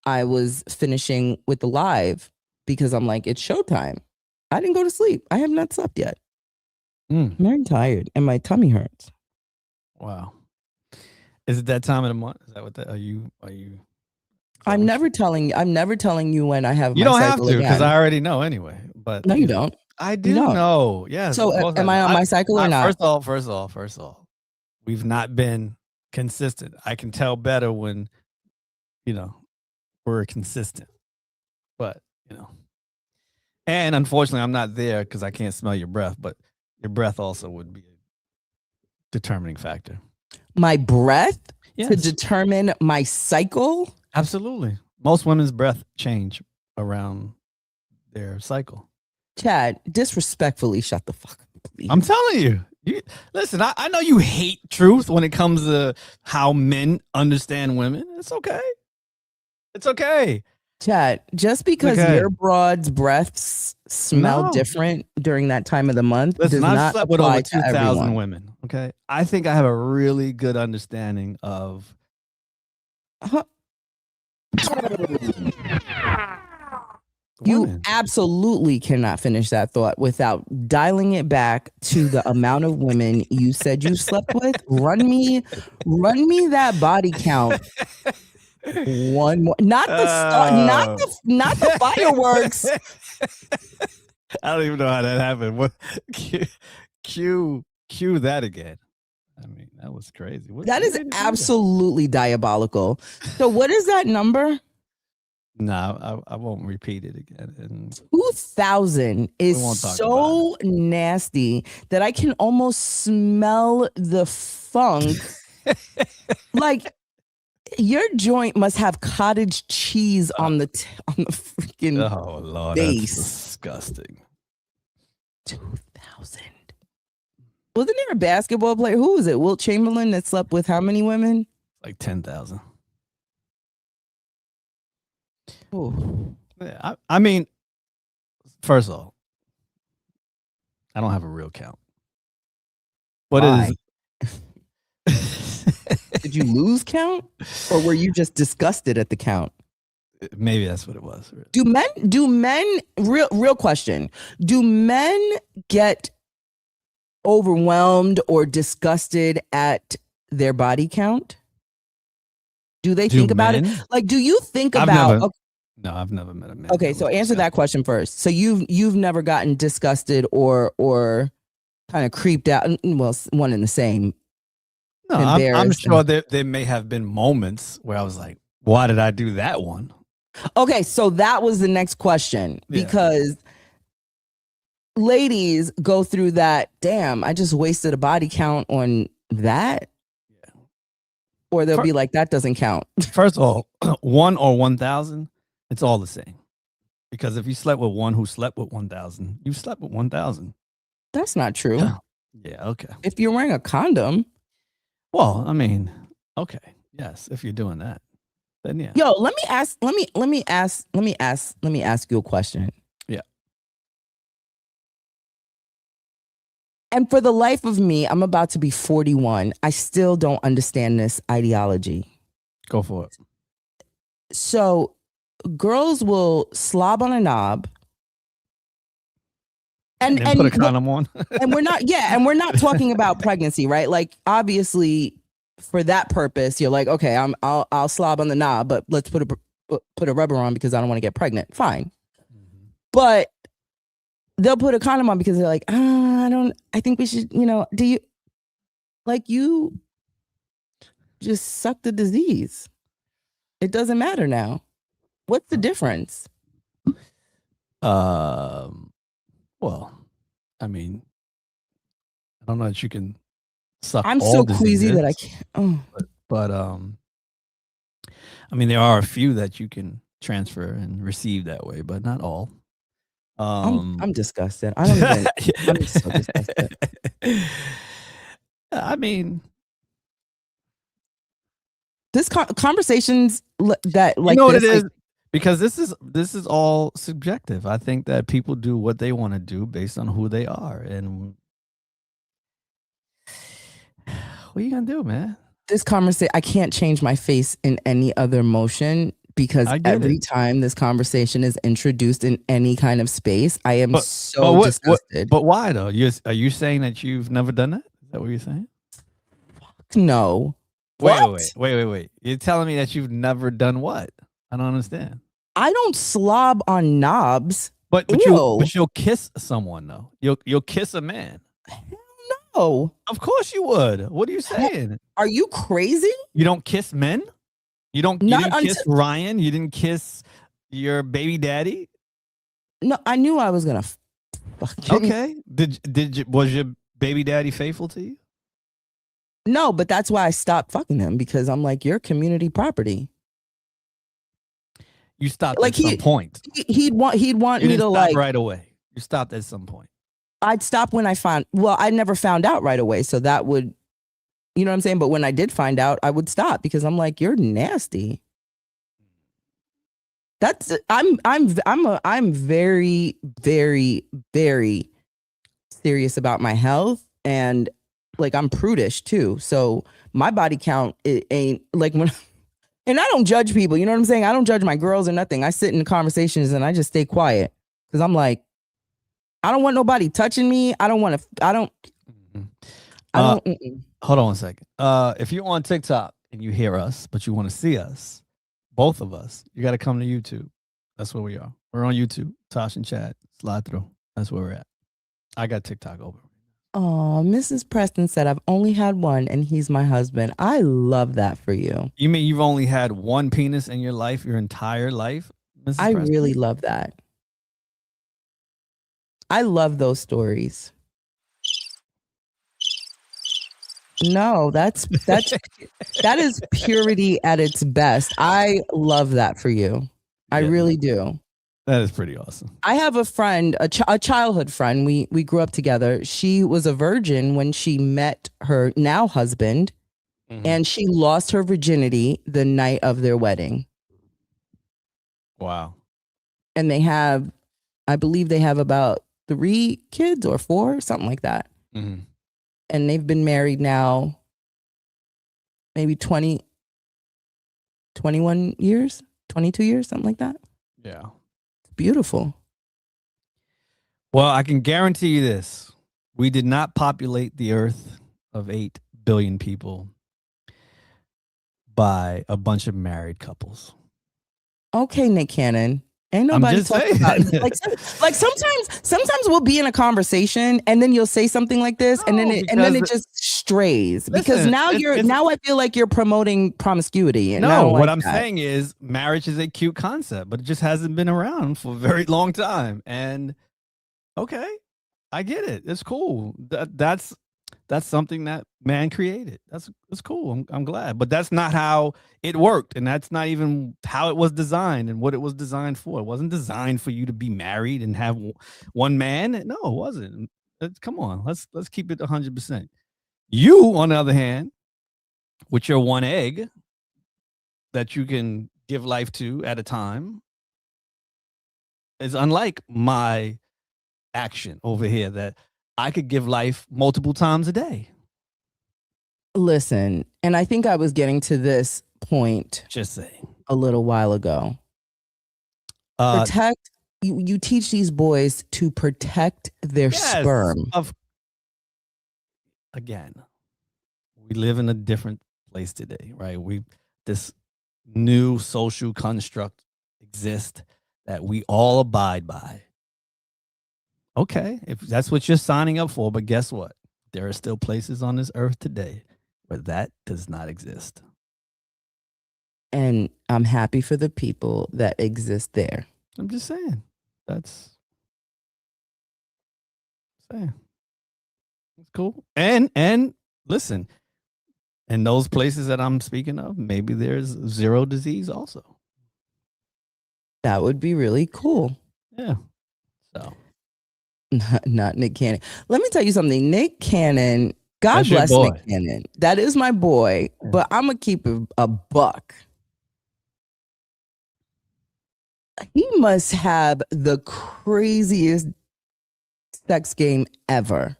Speaker 2: I was finishing with the live because I'm like, it's showtime. I didn't go to sleep. I have not slept yet.
Speaker 1: Mm.
Speaker 2: I'm very tired and my tummy hurts.
Speaker 1: Wow. Is it that time of the month? Is that what that are you
Speaker 2: I'm never telling you when I have
Speaker 1: You
Speaker 2: my
Speaker 1: don't have
Speaker 2: cycle
Speaker 1: to because
Speaker 2: again.
Speaker 1: I already know anyway. But
Speaker 2: No, you don't.
Speaker 1: I
Speaker 2: You
Speaker 1: do
Speaker 2: don't.
Speaker 1: know. Yes.
Speaker 2: So
Speaker 1: of course
Speaker 2: am I on my cycle or not?
Speaker 1: First of all, we've not been consistent. I can tell better when, we're consistent. But, and unfortunately I'm not there because I can't smell your breath, but your breath also would be a determining factor.
Speaker 2: My breath to
Speaker 1: Yes.
Speaker 2: determine my cycle?
Speaker 1: Absolutely. Most women's breath change around their cycle.
Speaker 2: Chad, disrespectfully shut the fuck up, please.
Speaker 1: I'm telling you. Listen, I know you hate truth when it comes to how men understand women. It's okay. It's okay.
Speaker 2: Chad, just because your broad's breaths smell different during that time of the month does
Speaker 1: I've
Speaker 2: not
Speaker 1: slept with
Speaker 2: apply
Speaker 1: over
Speaker 2: to
Speaker 1: 2,000
Speaker 2: everyone.
Speaker 1: women. Okay. I think I have a really good understanding of.
Speaker 2: You
Speaker 1: women.
Speaker 2: absolutely cannot finish that thought without dialing it back to the amount of women you said you slept with. Run me that body count. One more, not the start, not the fireworks.
Speaker 1: I don't even know how that happened. What cue that again. I mean, that was crazy.
Speaker 2: That is absolutely diabolical. So what is that number?
Speaker 1: No, I won't repeat it again. And
Speaker 2: 2,000 is so nasty that I can almost smell the funk. Like your joint must have cottage cheese on the freaking
Speaker 1: oh Lord,
Speaker 2: base.
Speaker 1: That's disgusting.
Speaker 2: 2,000. Wasn't there a basketball player? Who was it? Wilt Chamberlain that slept with how many women?
Speaker 1: Like 10,000. Yeah, I mean, first of all, I don't have a real count. What is?
Speaker 2: Did you lose count, or were you just disgusted at the count?
Speaker 1: Maybe that's what it was.
Speaker 2: Do men? Real question. Do men get overwhelmed or disgusted at their body count? Do they think about it? Like, do you think about?
Speaker 1: No, I've never met a man.
Speaker 2: Okay, so answer that question first. So you've never gotten disgusted or kind of creeped out. Well, one and the same.
Speaker 1: No, I'm sure there may have been moments where I was like, why did I do that one?
Speaker 2: Okay, so that was the next question because ladies go through that, damn, I just wasted a body count on that. Yeah. Or they'll be like, that doesn't count.
Speaker 1: First of all, 1 or 1,000, it's all the same. Because if you slept with one who slept with 1,000, you slept with 1,000.
Speaker 2: That's not true.
Speaker 1: Yeah, okay.
Speaker 2: If you're wearing a condom.
Speaker 1: Well, I mean, okay. Yes, if you're doing that. Then yeah.
Speaker 2: Yo, let me ask you a question.
Speaker 1: Yeah.
Speaker 2: And for the life of me, I'm about to be 41. I still don't understand this ideology.
Speaker 1: Go for it.
Speaker 2: So girls will slob on a knob. And
Speaker 1: put a condom on.
Speaker 2: and we're not talking about pregnancy, right? Like obviously for that purpose, you're like, okay, I'll slob on the knob, but let's put a rubber on because I don't want to get pregnant. Fine. Mm-hmm. But they'll put a condom on because they're like, I think we should, do you like you just suck the disease? It doesn't matter now. What's the difference?
Speaker 1: Well, I mean, I don't know that you can suck.
Speaker 2: I'm so queasy that I can't. Oh.
Speaker 1: But I mean, there are a few that you can transfer and receive that way, but not all.
Speaker 2: I'm disgusted. I don't even. I'm so disgusted.
Speaker 1: I mean,
Speaker 2: this conversations that like
Speaker 1: what it is. Because this is all subjective. I think that people do what they want to do based on who they are. And what are you going to do, man?
Speaker 2: This conversation, I can't change my face in any other motion because
Speaker 1: I get
Speaker 2: every
Speaker 1: it.
Speaker 2: time this conversation is introduced in any kind of space, I am so
Speaker 1: what,
Speaker 2: disgusted.
Speaker 1: but why though? Are you saying that you've never done that? Is that what you're saying?
Speaker 2: No.
Speaker 1: Wait,
Speaker 2: What?
Speaker 1: wait. You're telling me that you've never done what? I don't understand.
Speaker 2: I don't slob on knobs.
Speaker 1: But
Speaker 2: Ew.
Speaker 1: you'll kiss someone though. You'll kiss a man.
Speaker 2: No.
Speaker 1: Of course you would. What are you saying?
Speaker 2: Are you crazy?
Speaker 1: You don't kiss men? You
Speaker 2: Not
Speaker 1: didn't kiss
Speaker 2: until
Speaker 1: Ryan? You didn't kiss your baby daddy?
Speaker 2: no, I knew I was gonna fucking
Speaker 1: Okay. Was your baby daddy faithful to you?
Speaker 2: no, but that's why I stopped fucking him because I'm like, you're community property.
Speaker 1: You stopped
Speaker 2: Like
Speaker 1: at some point.
Speaker 2: he'd want
Speaker 1: You
Speaker 2: me
Speaker 1: didn't
Speaker 2: to
Speaker 1: stop
Speaker 2: like
Speaker 1: right away. You stopped at some point.
Speaker 2: I'd stop when I never found out right away. So that would, you know what I'm saying? But when I did find out, I would stop because I'm like, you're nasty. I'm very, very, very serious about my health, and like I'm prudish too. So my body count, it ain't like when and I don't judge people, you know what I'm saying? I don't judge my girls or nothing. I sit in conversations and I just stay quiet because I'm like, I don't want nobody touching me. I don't want to. I don't.
Speaker 1: Hold on a second. If you're on TikTok and you hear us, but you want to see us, both of us, you got to come to YouTube. That's where we are. We're on YouTube. Tash and Chad. Slide through. That's where we're at. I got TikTok over.
Speaker 2: Oh, Mrs. Preston said, I've only had one and he's my husband. I love that for you.
Speaker 1: You mean you've only had one penis in your life, your entire life, Mrs.
Speaker 2: I
Speaker 1: Preston?
Speaker 2: really love that. I love those stories. No, that is purity at its best. I love that for you. I really do.
Speaker 1: That is pretty awesome.
Speaker 2: I have a friend, a childhood friend. We grew up together. She was a virgin when she met her now husband, and she lost her virginity the night of their wedding.
Speaker 1: Wow.
Speaker 2: And I believe they have about 3 kids or 4, something like that.
Speaker 1: Mm-hmm.
Speaker 2: And they've been married now maybe 21 years, 22 years, something like that.
Speaker 1: Yeah.
Speaker 2: Beautiful.
Speaker 1: Well, I can guarantee you this. We did not populate the earth of 8 billion people by a bunch of married couples.
Speaker 2: Okay, Nick Cannon. Ain't nobody talking about like sometimes we'll be in a conversation and then you'll say something like this and then it just strays. Because now I feel like you're promoting promiscuity.
Speaker 1: No, what I'm saying is marriage is a cute concept, but it just hasn't been around for a very long time. And okay, I get it. It's cool. That's something that man created. That's cool. I'm glad. But that's not how it worked. And that's not even how it was designed and what it was designed for. It wasn't designed for you to be married and have one man. No, it wasn't. Come on. Let's keep it 100%. You, on the other hand, with your one egg that you can give life to at a time, is unlike my action over here that I could give life multiple times a day.
Speaker 2: Listen, and I think I was getting to this point
Speaker 1: Just saying
Speaker 2: a little while ago. Protect. You teach these boys to protect their sperm.
Speaker 1: Again, we live in a different place today, right? This new social construct exists that we all abide by. Okay, if that's what you're signing up for, but guess what? There are still places on this earth today where that does not exist.
Speaker 2: And I'm happy for the people that exist there.
Speaker 1: I'm just saying. That's cool. And listen, in those places that I'm speaking of, maybe there's zero disease also.
Speaker 2: That would be really cool.
Speaker 1: Yeah. So
Speaker 2: not Nick Cannon. Let me tell you something. Nick Cannon, God bless Nick Cannon. That is my boy, but I'm going to keep a buck. He must have the craziest sex game ever.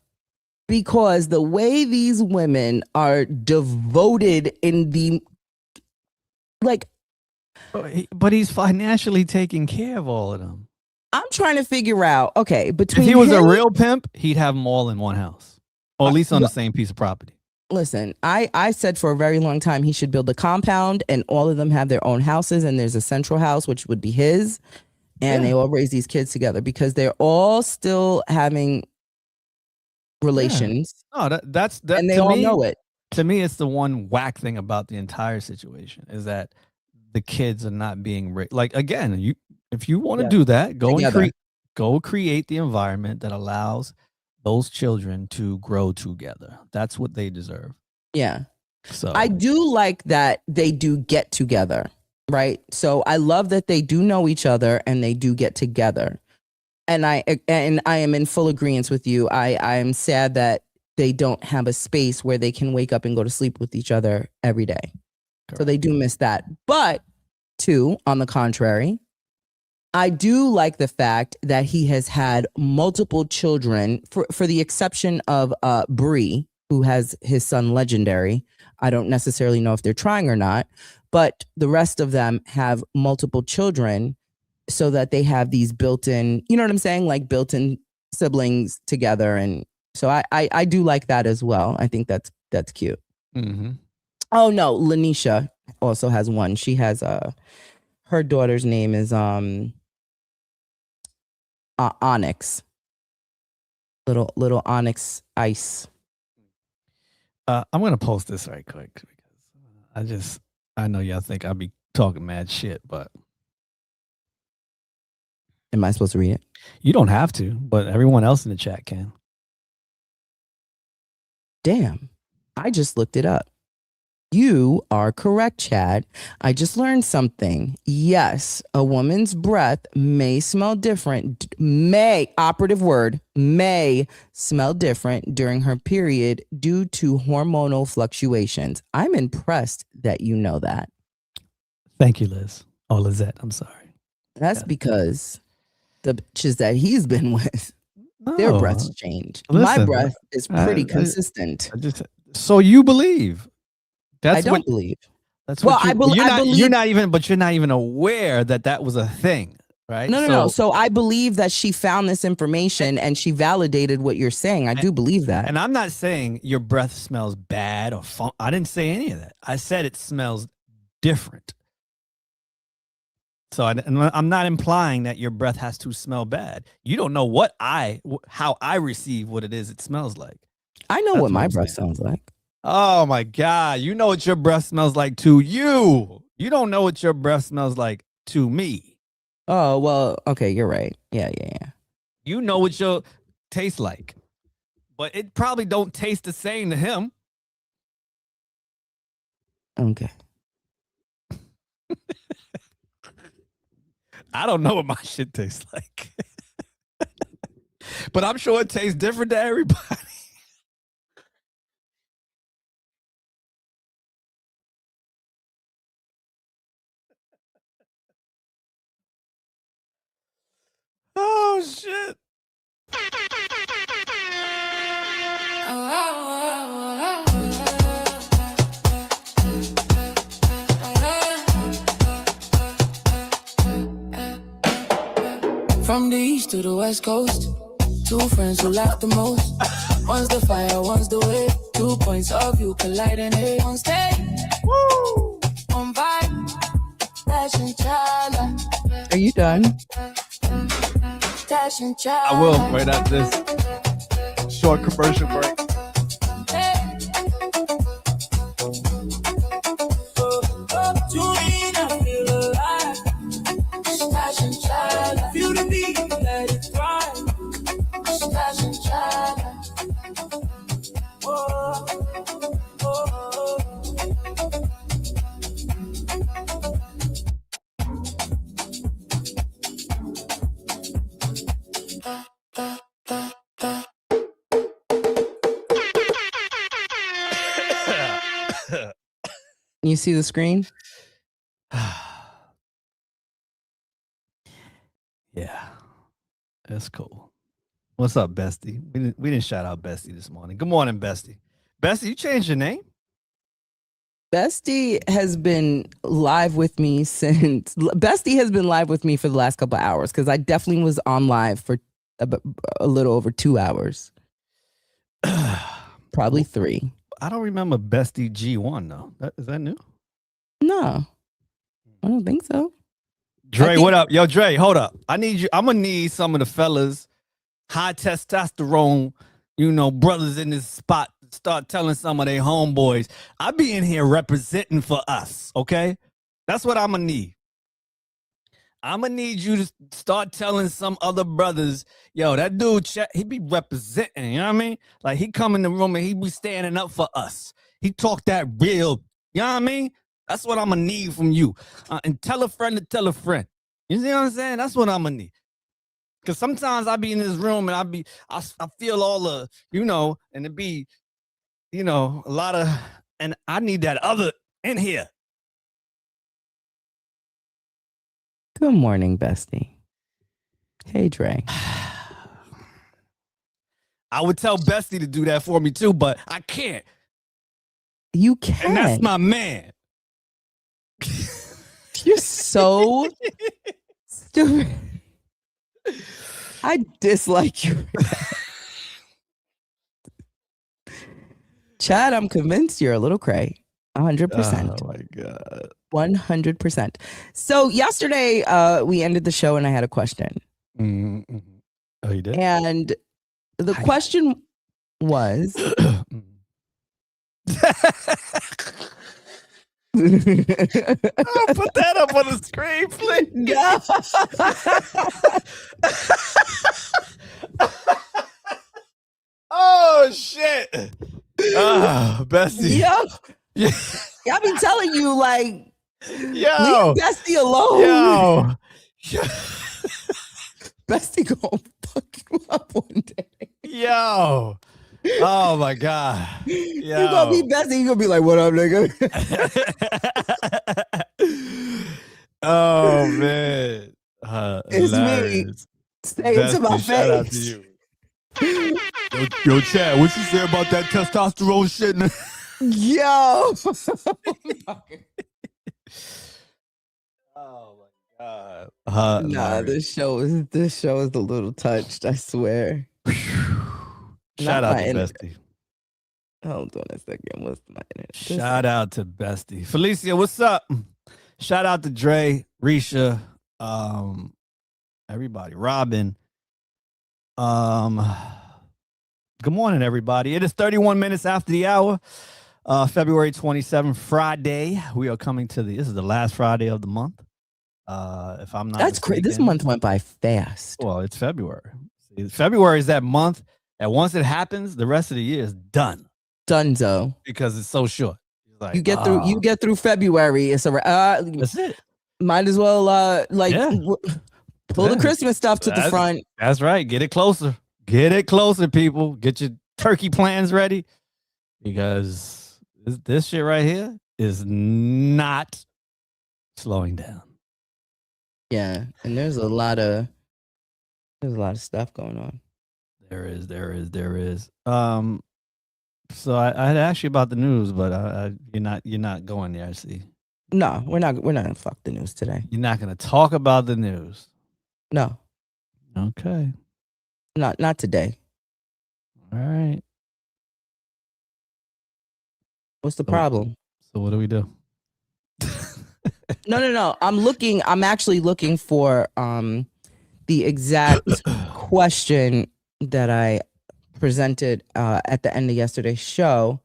Speaker 2: Because the way these women are devoted in the, like,
Speaker 1: But he's financially taking care of all of them.
Speaker 2: I'm trying to figure out, okay, between
Speaker 1: If he was a
Speaker 2: him,
Speaker 1: real pimp, he'd have them all in one house, or at least on the same piece of property.
Speaker 2: listen, I said for a very long time he should build a compound and all of them have their own houses, and there's a central house which would be his, and they all raise these kids together because they're all still having relations.
Speaker 1: No, that's
Speaker 2: and they
Speaker 1: to
Speaker 2: all
Speaker 1: me.
Speaker 2: know it.
Speaker 1: To me, it's the one whack thing about the entire situation is that the kids are not being like, again, if you want to do that, go create the environment that allows those children to grow together. That's what they deserve.
Speaker 2: Yeah.
Speaker 1: So
Speaker 2: I do like that they do get together, right? So I love that they do know each other and they do get together. And I am in full agreement with you. I am sad that they don't have a space where they can wake up and go to sleep with each other every day. Correct. So they do miss that. But two, on the contrary, I do like the fact that he has had multiple children, for the exception of Bree, who has his son Legendary. I don't necessarily know if they're trying or not, but the rest of them have multiple children so that they have these built-in, you know what I'm saying? Like built-in siblings together. And so I do like that as well. I think that's cute.
Speaker 1: Mm-hmm.
Speaker 2: Oh no, Lanisha also has one. She has her daughter's name is Onyx. Little Onyx Ice.
Speaker 1: I'm gonna post this right quick because I know y'all think I'll be talking mad shit, but
Speaker 2: am I supposed to read it?
Speaker 1: You don't have to, but everyone else in the chat can.
Speaker 2: Damn, I just looked it up. You are correct, Chad. I just learned something. Yes, a woman's breath may smell different. Operative word, may smell different during her period due to hormonal fluctuations. I'm impressed that you know that.
Speaker 1: Thank you, Liz. Oh, Lizette, I'm sorry.
Speaker 2: That's because the bitches that he's been with, their breaths change.
Speaker 1: Listen,
Speaker 2: my breath is pretty consistent.
Speaker 1: So you believe?
Speaker 2: I don't believe.
Speaker 1: That's what I believe. You're not even aware that was a thing, right?
Speaker 2: No. So I believe that she found this information and she validated what you're saying. I do believe that.
Speaker 1: And I'm not saying your breath smells bad or I didn't say any of that. I said it smells different. So I'm not implying that your breath has to smell bad. You don't know how I receive what it is it smells like.
Speaker 2: I know what my breath sounds like.
Speaker 1: Oh my God. You know what your breath smells like to you. You don't know what your breath smells like to me.
Speaker 2: Oh, well, okay, you're right. Yeah.
Speaker 1: You know what your tastes like. But it probably don't taste the same to him.
Speaker 2: Okay.
Speaker 1: I don't know what my shit tastes like. But I'm sure it tastes different to everybody. Oh, shit.
Speaker 3: From the east to the west coast, two friends who laugh the most. One's the fire, one's the wave. 2 points of view colliding here on stage. Woo! On vibe, Tash and Chad.
Speaker 2: Are you done?
Speaker 3: Tash and Chad.
Speaker 1: I will right after this short commercial break.
Speaker 2: You see the screen?
Speaker 1: Yeah, that's cool. What's up, Bestie? We didn't shout out Bestie this morning. Good morning, Bestie. Bestie, you changed your name?
Speaker 2: Bestie has been live with me for the last couple of hours because I definitely was on live for a little over 2 hours. Probably 3.
Speaker 1: I don't remember Bestie G1 though. Is that new?
Speaker 2: No, I don't think so.
Speaker 1: Dre, what up? Yo, Dre, hold up. I'm gonna need some of the fellas, high testosterone, brothers in this spot to start telling some of their homeboys. I be in here representing for us, okay? That's what I'm gonna need. I'm gonna need you to start telling some other brothers, yo, that dude, he be representing, you know what I mean? Like, he come in the room and he be standing up for us. He talk that real, you know what I mean? That's what I'm gonna need from you. And tell a friend to tell a friend. You see what I'm saying? That's what I'm gonna need. Because sometimes I be in this room and I feel all the, and it be, a lot of, and I need that other in here.
Speaker 2: Good morning, Bestie. Hey, Dre.
Speaker 1: I would tell Bestie to do that for me too, but I can't.
Speaker 2: You can.
Speaker 1: And that's my man.
Speaker 2: You're so stupid. I dislike you. Chad, I'm convinced you're a little cray. 100%.
Speaker 1: Oh my God.
Speaker 2: 100%. So yesterday, we ended the show and I had a question.
Speaker 1: Mm-hmm. Oh, you did?
Speaker 2: And the question was...
Speaker 1: Put that up on the screen, please. Oh shit! Bestie.
Speaker 2: Yo, I've been telling you, like,
Speaker 1: yo,
Speaker 2: leave Bestie alone.
Speaker 1: Yo,
Speaker 2: Bestie gonna fuck you up one day.
Speaker 1: Yo. Oh my God. Yo.
Speaker 2: You gonna be Bestie, you gonna be like, what up, nigga?
Speaker 1: Oh man.
Speaker 2: It's hilarious. Me. Say it to my face.
Speaker 1: Shout out to you. Yo, Chad, what you say about that testosterone shit?
Speaker 2: Yo.
Speaker 1: Oh my God.
Speaker 2: Nah, this show is a little touched, I swear.
Speaker 1: Shout out to Bestie.
Speaker 2: Hold on a second. What's my internet?
Speaker 1: Shout out to Bestie. Felicia, what's up? Shout out to Dre, Risha, everybody. Robin. Good morning, everybody. It is 31 minutes after the hour. February 27th, Friday. We are coming to this is the last Friday of the month. If I'm not
Speaker 2: That's crazy. This month went by fast.
Speaker 1: Well, it's February. See, February is that month, and once it happens, the rest of the year is done.
Speaker 2: Donezo.
Speaker 1: Because it's so short. Like,
Speaker 2: you get through February. It's
Speaker 1: that's it.
Speaker 2: Might as well pull the Christmas stuff to the front.
Speaker 1: That's right. Get it closer. Get it closer, people. Get your turkey plans ready, because this shit right here is not slowing down.
Speaker 2: Yeah, and there's a lot of stuff going on.
Speaker 1: There is. So I'd ask you about the news, but you're not going there. I see.
Speaker 2: No, we're not gonna fuck the news today.
Speaker 1: You're not gonna talk about the news.
Speaker 2: No.
Speaker 1: Okay.
Speaker 2: Not today.
Speaker 1: All right.
Speaker 2: What's the problem?
Speaker 1: So what do we do?
Speaker 2: No. I'm actually looking for the exact question that I presented at the end of yesterday's show,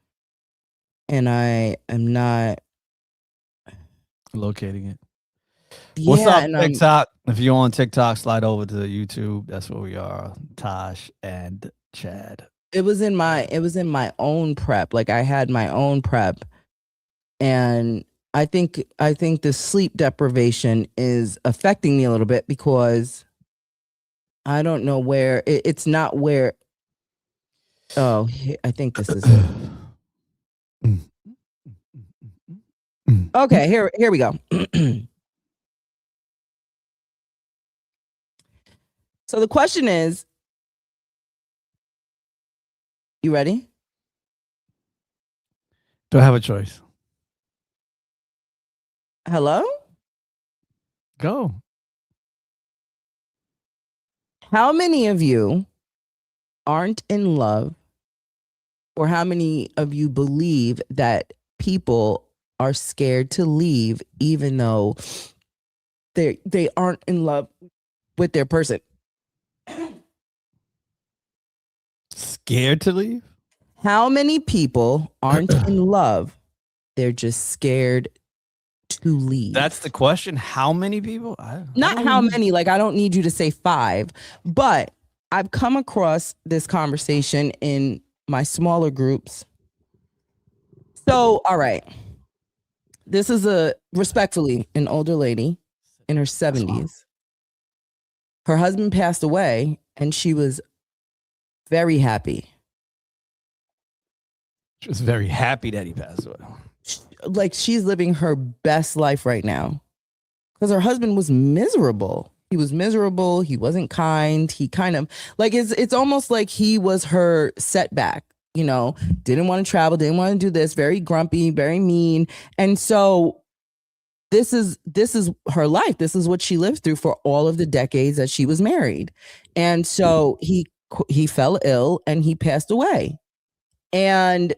Speaker 2: and I am not
Speaker 1: locating it. What's up, TikTok? If you're on TikTok, slide over to YouTube. That's where we are. Tash and Chad.
Speaker 2: It was in my own prep. Like, I had my own prep, and I think the sleep deprivation is affecting me a little bit, because I don't know where it's not where. Oh, I think this is it. Okay, here we go. So the question is, you ready?
Speaker 1: Do I have a choice?
Speaker 2: Hello?
Speaker 1: Go.
Speaker 2: How many of you aren't in love, or how many of you believe that people are scared to leave even though they aren't in love with their person?
Speaker 1: Scared to leave?
Speaker 2: How many people aren't in love? They're just scared to leave.
Speaker 1: That's the question. How many people?
Speaker 2: Not how many, like I don't need you to say 5, but I've come across this conversation in my smaller groups. So, all right. This is respectfully an older lady in her 70s. Her husband passed away and she was very happy.
Speaker 1: She was very happy that he passed away.
Speaker 2: Like she's living her best life right now because her husband was miserable. He was miserable. He wasn't kind. He kind of like it's almost like he was her setback, you know, didn't want to travel, didn't want to do this, very grumpy, very mean. And so this is her life. This is what she lived through for all of the decades that she was married. And so he fell ill and he passed away. And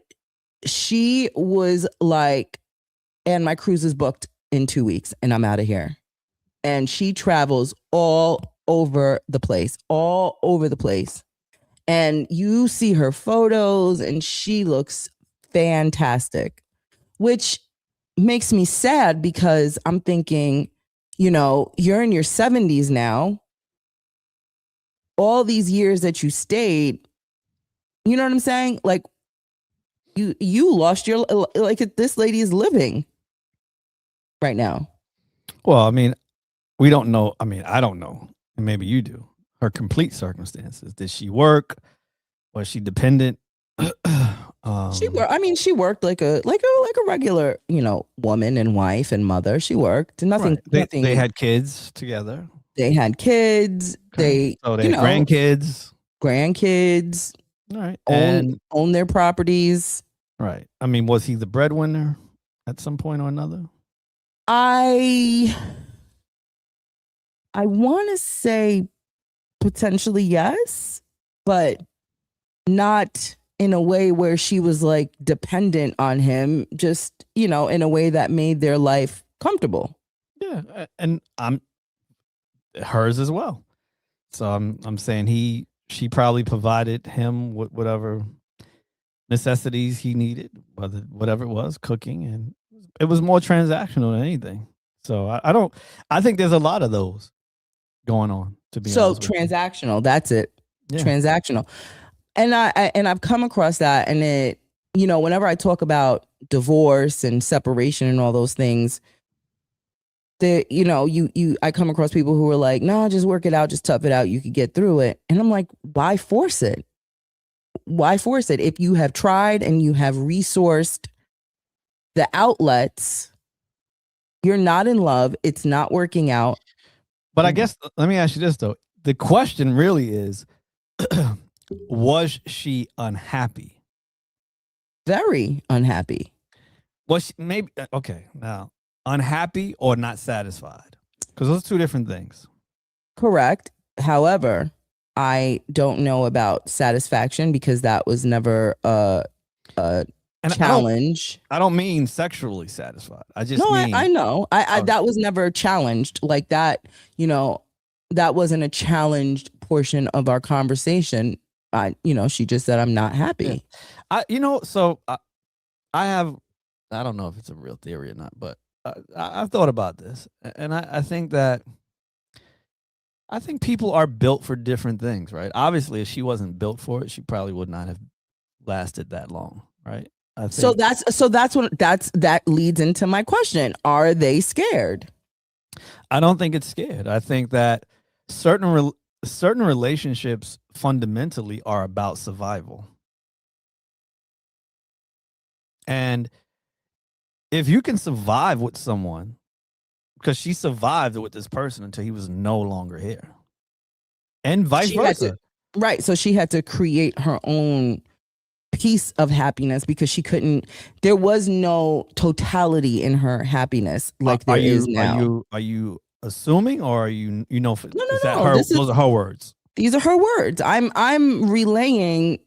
Speaker 2: she was like, and my cruise is booked in 2 weeks and I'm out of here. And she travels all over the place. And you see her photos and she looks fantastic, which makes me sad because I'm thinking, you know, you're in your 70s now. All these years that you stayed, you know what I'm saying? Like you lost your, like this lady is living right now.
Speaker 1: Well, I mean, we don't know. I mean, I don't know. And maybe you do. Her complete circumstances. Did she work? Was she dependent?
Speaker 2: She worked like a regular, you know, woman and wife and mother. She worked. Nothing.
Speaker 1: Right. They had kids together.
Speaker 2: They had kids.
Speaker 1: Okay. They had grandkids.
Speaker 2: All right.
Speaker 1: And
Speaker 2: own their properties.
Speaker 1: Right. I mean, was he the breadwinner at some point or another?
Speaker 2: I want to say potentially yes, but not in a way where she was like dependent on him, just, you know, in a way that made their life comfortable.
Speaker 1: Yeah. And hers as well. So I'm saying she probably provided him with whatever necessities he needed, whatever it was, cooking, and it was more transactional than anything. So I think there's a lot of those going on, to be honest.
Speaker 2: So transactional, that's it. Yeah. Transactional. And I've come across that, and it, you know, whenever I talk about divorce and separation and all those things, you know, I come across people who are like, no, just work it out, just tough it out, you could get through it. And I'm like, why force it? Why force it? If you have tried and you have resourced the outlets, you're not in love, it's not working out.
Speaker 1: But I guess, let me ask you this though. The question really is, was she unhappy?
Speaker 2: Very unhappy.
Speaker 1: Was she maybe, okay, now, unhappy or not satisfied? Because those are two different things.
Speaker 2: Correct. However, I don't know about satisfaction because that was never a challenge.
Speaker 1: I don't mean sexually satisfied. I just mean.
Speaker 2: I know. That was never challenged like that. You know, that wasn't a challenged portion of our conversation. You know, she just said, I'm not happy.
Speaker 1: Yeah. I don't know if it's a real theory or not, but I've thought about this, and I think people are built for different things, right? Obviously, if she wasn't built for it, she probably would not have lasted that long, right? So that leads into my question. Are they scared? I don't think it's scared. I think that certain relationships fundamentally are about survival. And if you can survive with someone, because she survived with this person until he was no longer here, and vice versa.
Speaker 2: Right. So she had to create her own piece of happiness because she couldn't. There was no totality in her happiness like there is now.
Speaker 1: Are you assuming, or are you
Speaker 2: No,
Speaker 1: is that
Speaker 2: no, no.
Speaker 1: her? Those are her words.
Speaker 2: These are her words. I'm relaying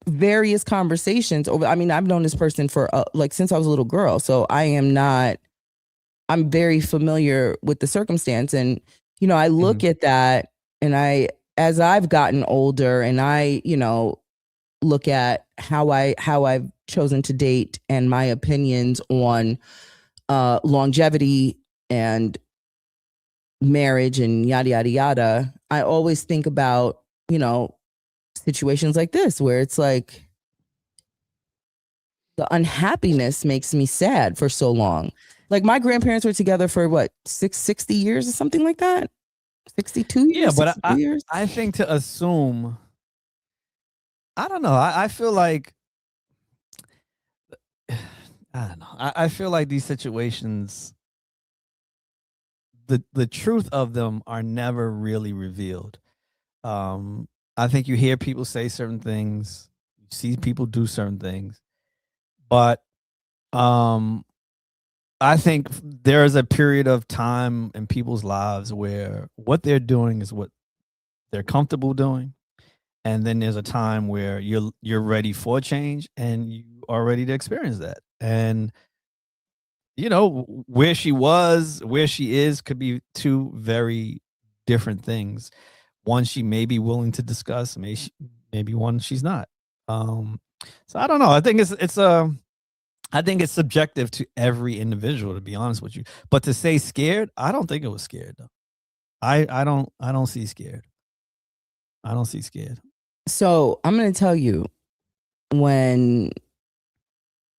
Speaker 2: various conversations over. I mean, I've known this person for like since I was a little girl, so I'm very familiar with the circumstance. And I look at that, and as I've gotten older, and I look at how I've chosen to date and my opinions on longevity and marriage and yada yada yada, I always think about situations like this where it's like the unhappiness makes me sad for so long. Like my grandparents were together for what, 60 years or something like that? 62 years?
Speaker 1: Yeah, but
Speaker 2: 62 years?
Speaker 1: I think to assume, I don't know. I feel like I don't know. I feel like these situations, the truth of them are never really revealed. I think you hear people say certain things, you see people do certain things, but I think there is a period of time in people's lives where what they're doing is what they're comfortable doing, and then there's a time where you're ready for change and you are ready to experience that. And where she was, where she is could be two very different things. One she may be willing to discuss, maybe one she's not. So I don't know. I think I think it's subjective to every individual, to be honest with you. But to say scared, I don't think it was scared though. I don't see scared. I don't see scared.
Speaker 2: So I'm going to tell you, when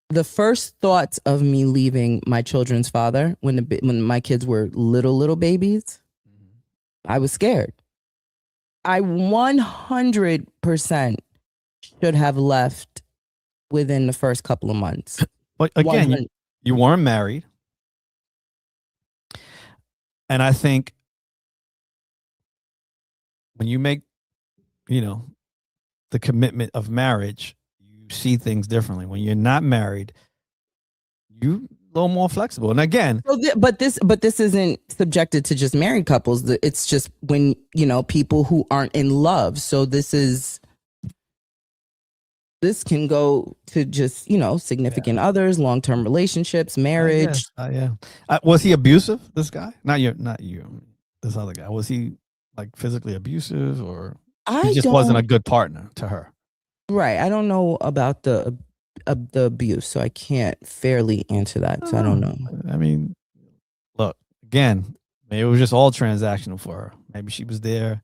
Speaker 2: the first thoughts of me leaving my children's father, when my kids were little babies, I was scared. I 100% should have left within the first couple of months.
Speaker 1: But again, you weren't married. And I think when you make, the commitment of marriage, you see things differently. When you're not married, you a little more flexible. And again,
Speaker 2: but this isn't subjected to just married couples. It's just when people who aren't in love. So this can go to just significant others, long-term relationships, marriage.
Speaker 1: Yeah. Was he abusive? This guy? Not you. This other guy. Was he like physically abusive, or he just wasn't a good partner to her?
Speaker 2: Right. I don't know about the abuse, so I can't fairly answer that. So I don't know.
Speaker 1: I mean, look, again, maybe it was just all transactional for her. Maybe she was there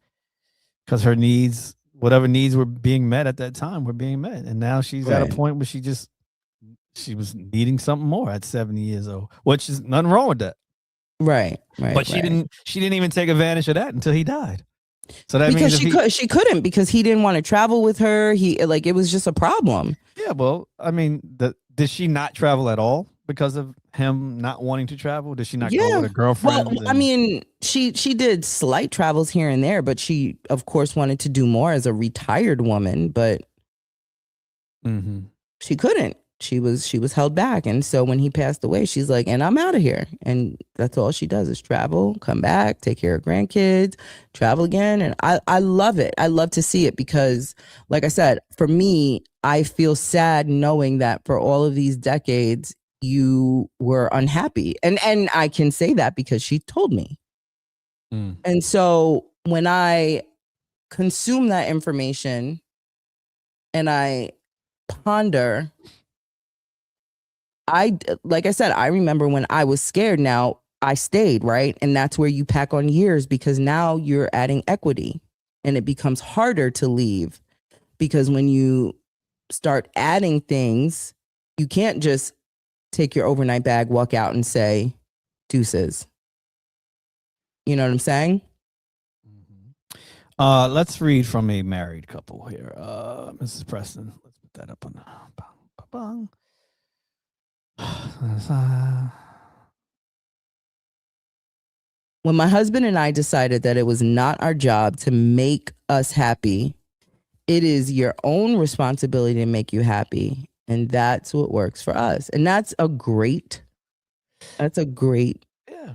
Speaker 1: because her needs, whatever needs were being met at that time, were being met, and now she's at a point where she was needing something more at 70 years old, which is nothing wrong with that.
Speaker 2: Right.
Speaker 1: But she didn't even take advantage of that until he died. So that
Speaker 2: because
Speaker 1: means
Speaker 2: she couldn't, because he didn't want to travel with her. It was just a problem.
Speaker 1: Yeah, well, I mean, did she not travel at all because of him not wanting to travel? Did she not go with a girlfriend?
Speaker 2: Well, I mean, she did slight travels here and there, but she, of course, wanted to do more as a retired woman, but she couldn't. She was held back. And so when he passed away, she's like, and I'm out of here. And that's all she does is travel, come back, take care of grandkids, travel again. And I love it. I love to see it because, like I said, for me, I feel sad knowing that for all of these decades, you were unhappy. And I can say that because she told me. And so when I consume that information and I ponder, like I said, I remember when I was scared. Now I stayed, right? And that's where you pack on years, because now you're adding equity and it becomes harder to leave, because when you start adding things, you can't just take your overnight bag, walk out and say deuces. You know what I'm saying?
Speaker 1: Let's read from a married couple here. Mrs. Preston, let's put that up on the bang.
Speaker 2: When my husband and I decided that it was not our job to make us happy, it is your own responsibility to make you happy. And that's what works for us. And that's a great
Speaker 1: Yeah.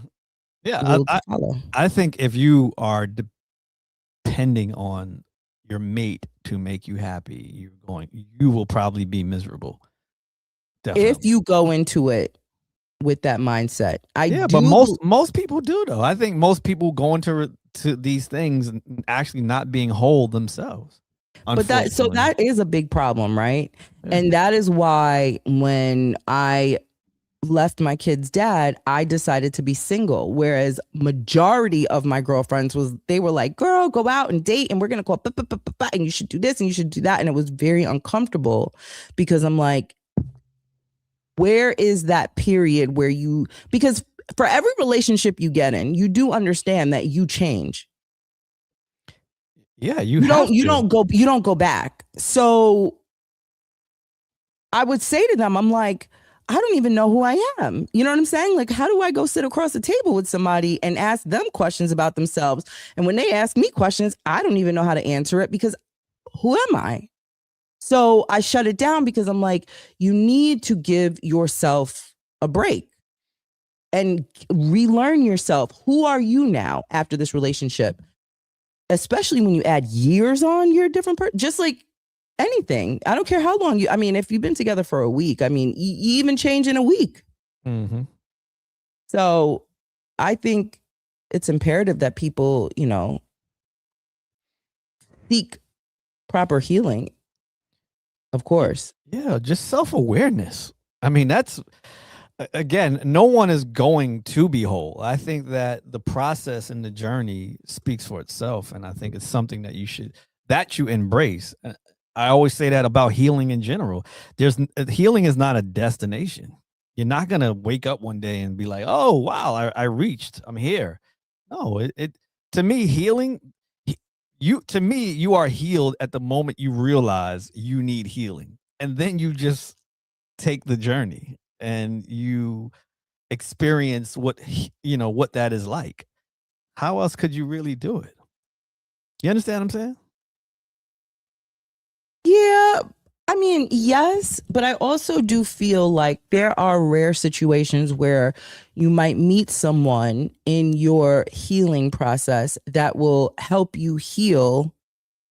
Speaker 1: Yeah.
Speaker 2: rule to follow.
Speaker 1: I think if you are depending on your mate to make you happy, you will probably be miserable. Definitely.
Speaker 2: If you go into it with that mindset.
Speaker 1: But most people do though. I think most people go into these things actually not being whole themselves.
Speaker 2: But that is a big problem, right? Yeah. And that is why when I left my kid's dad, I decided to be single. Whereas majority of my girlfriends they were like, girl, go out and date and we're going to call and you should do this and you should do that. And it was very uncomfortable because I'm like, where is that period where because for every relationship you get in, you do understand that you change.
Speaker 1: Yeah,
Speaker 2: you don't go back. So I would say to them, I'm like, I don't even know who I am. You know what I'm saying? Like, how do I go sit across the table with somebody and ask them questions about themselves? And when they ask me questions, I don't even know how to answer it because who am I? So I shut it down because I'm like, you need to give yourself a break and relearn yourself. Who are you now after this relationship? Especially when you add years on, you're a different person. Just like anything. I don't care how long if you've been together for a week, you even change in a week.
Speaker 1: Mm-hmm.
Speaker 2: So I think it's imperative that people, seek proper healing. Of course.
Speaker 1: Yeah, just self-awareness. That's, again, no one is going to be whole. I think that the process and the journey speaks for itself. And I think it's something that you embrace. I always say that about healing in general. Healing is not a destination. You're not going to wake up one day and be like, oh, wow, I reached, I'm here. No, to me, healing, you are healed at the moment you realize you need healing. And then you just take the journey and you experience what that is like. How else could you really do it? You understand what I'm saying?
Speaker 2: Yeah, yes, but I also do feel like there are rare situations where you might meet someone in your healing process that will help you heal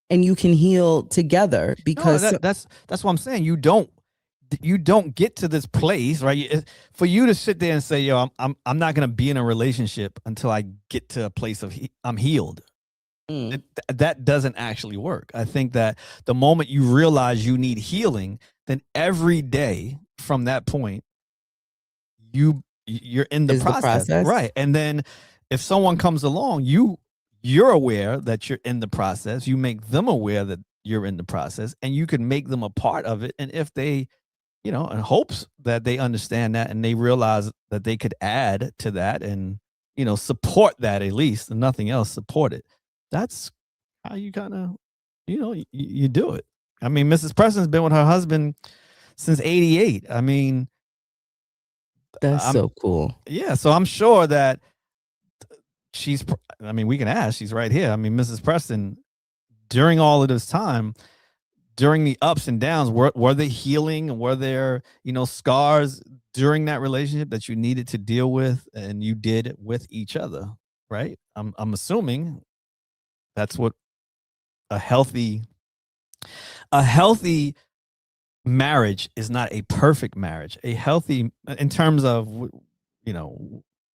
Speaker 2: and you can heal together because
Speaker 1: that's what I'm saying. You don't get to this place, right? For you to sit there and say, yo, I'm not going to be in a relationship until I get to a place of I'm healed. That doesn't actually work. I think that the moment you realize you need healing, then every day from that point, you're in the process, right? And then if someone comes along, you're aware that you're in the process. You make them aware that you're in the process, and you can make them a part of it. And if they, in hopes that they understand that and they realize that they could add to that and support that, at least, and nothing else, support it. That's how you kind of, you do it. Mrs. Preston's been with her husband since '88.
Speaker 2: That's so cool.
Speaker 1: Yeah, so I'm sure that we can ask. She's right here. Mrs. Preston, during all of this time, during the ups and downs, were they healing? Were there, scars during that relationship that you needed to deal with, and you did it with each other, right? I'm assuming that's what a healthy marriage is. Not a perfect marriage. A healthy, in terms of,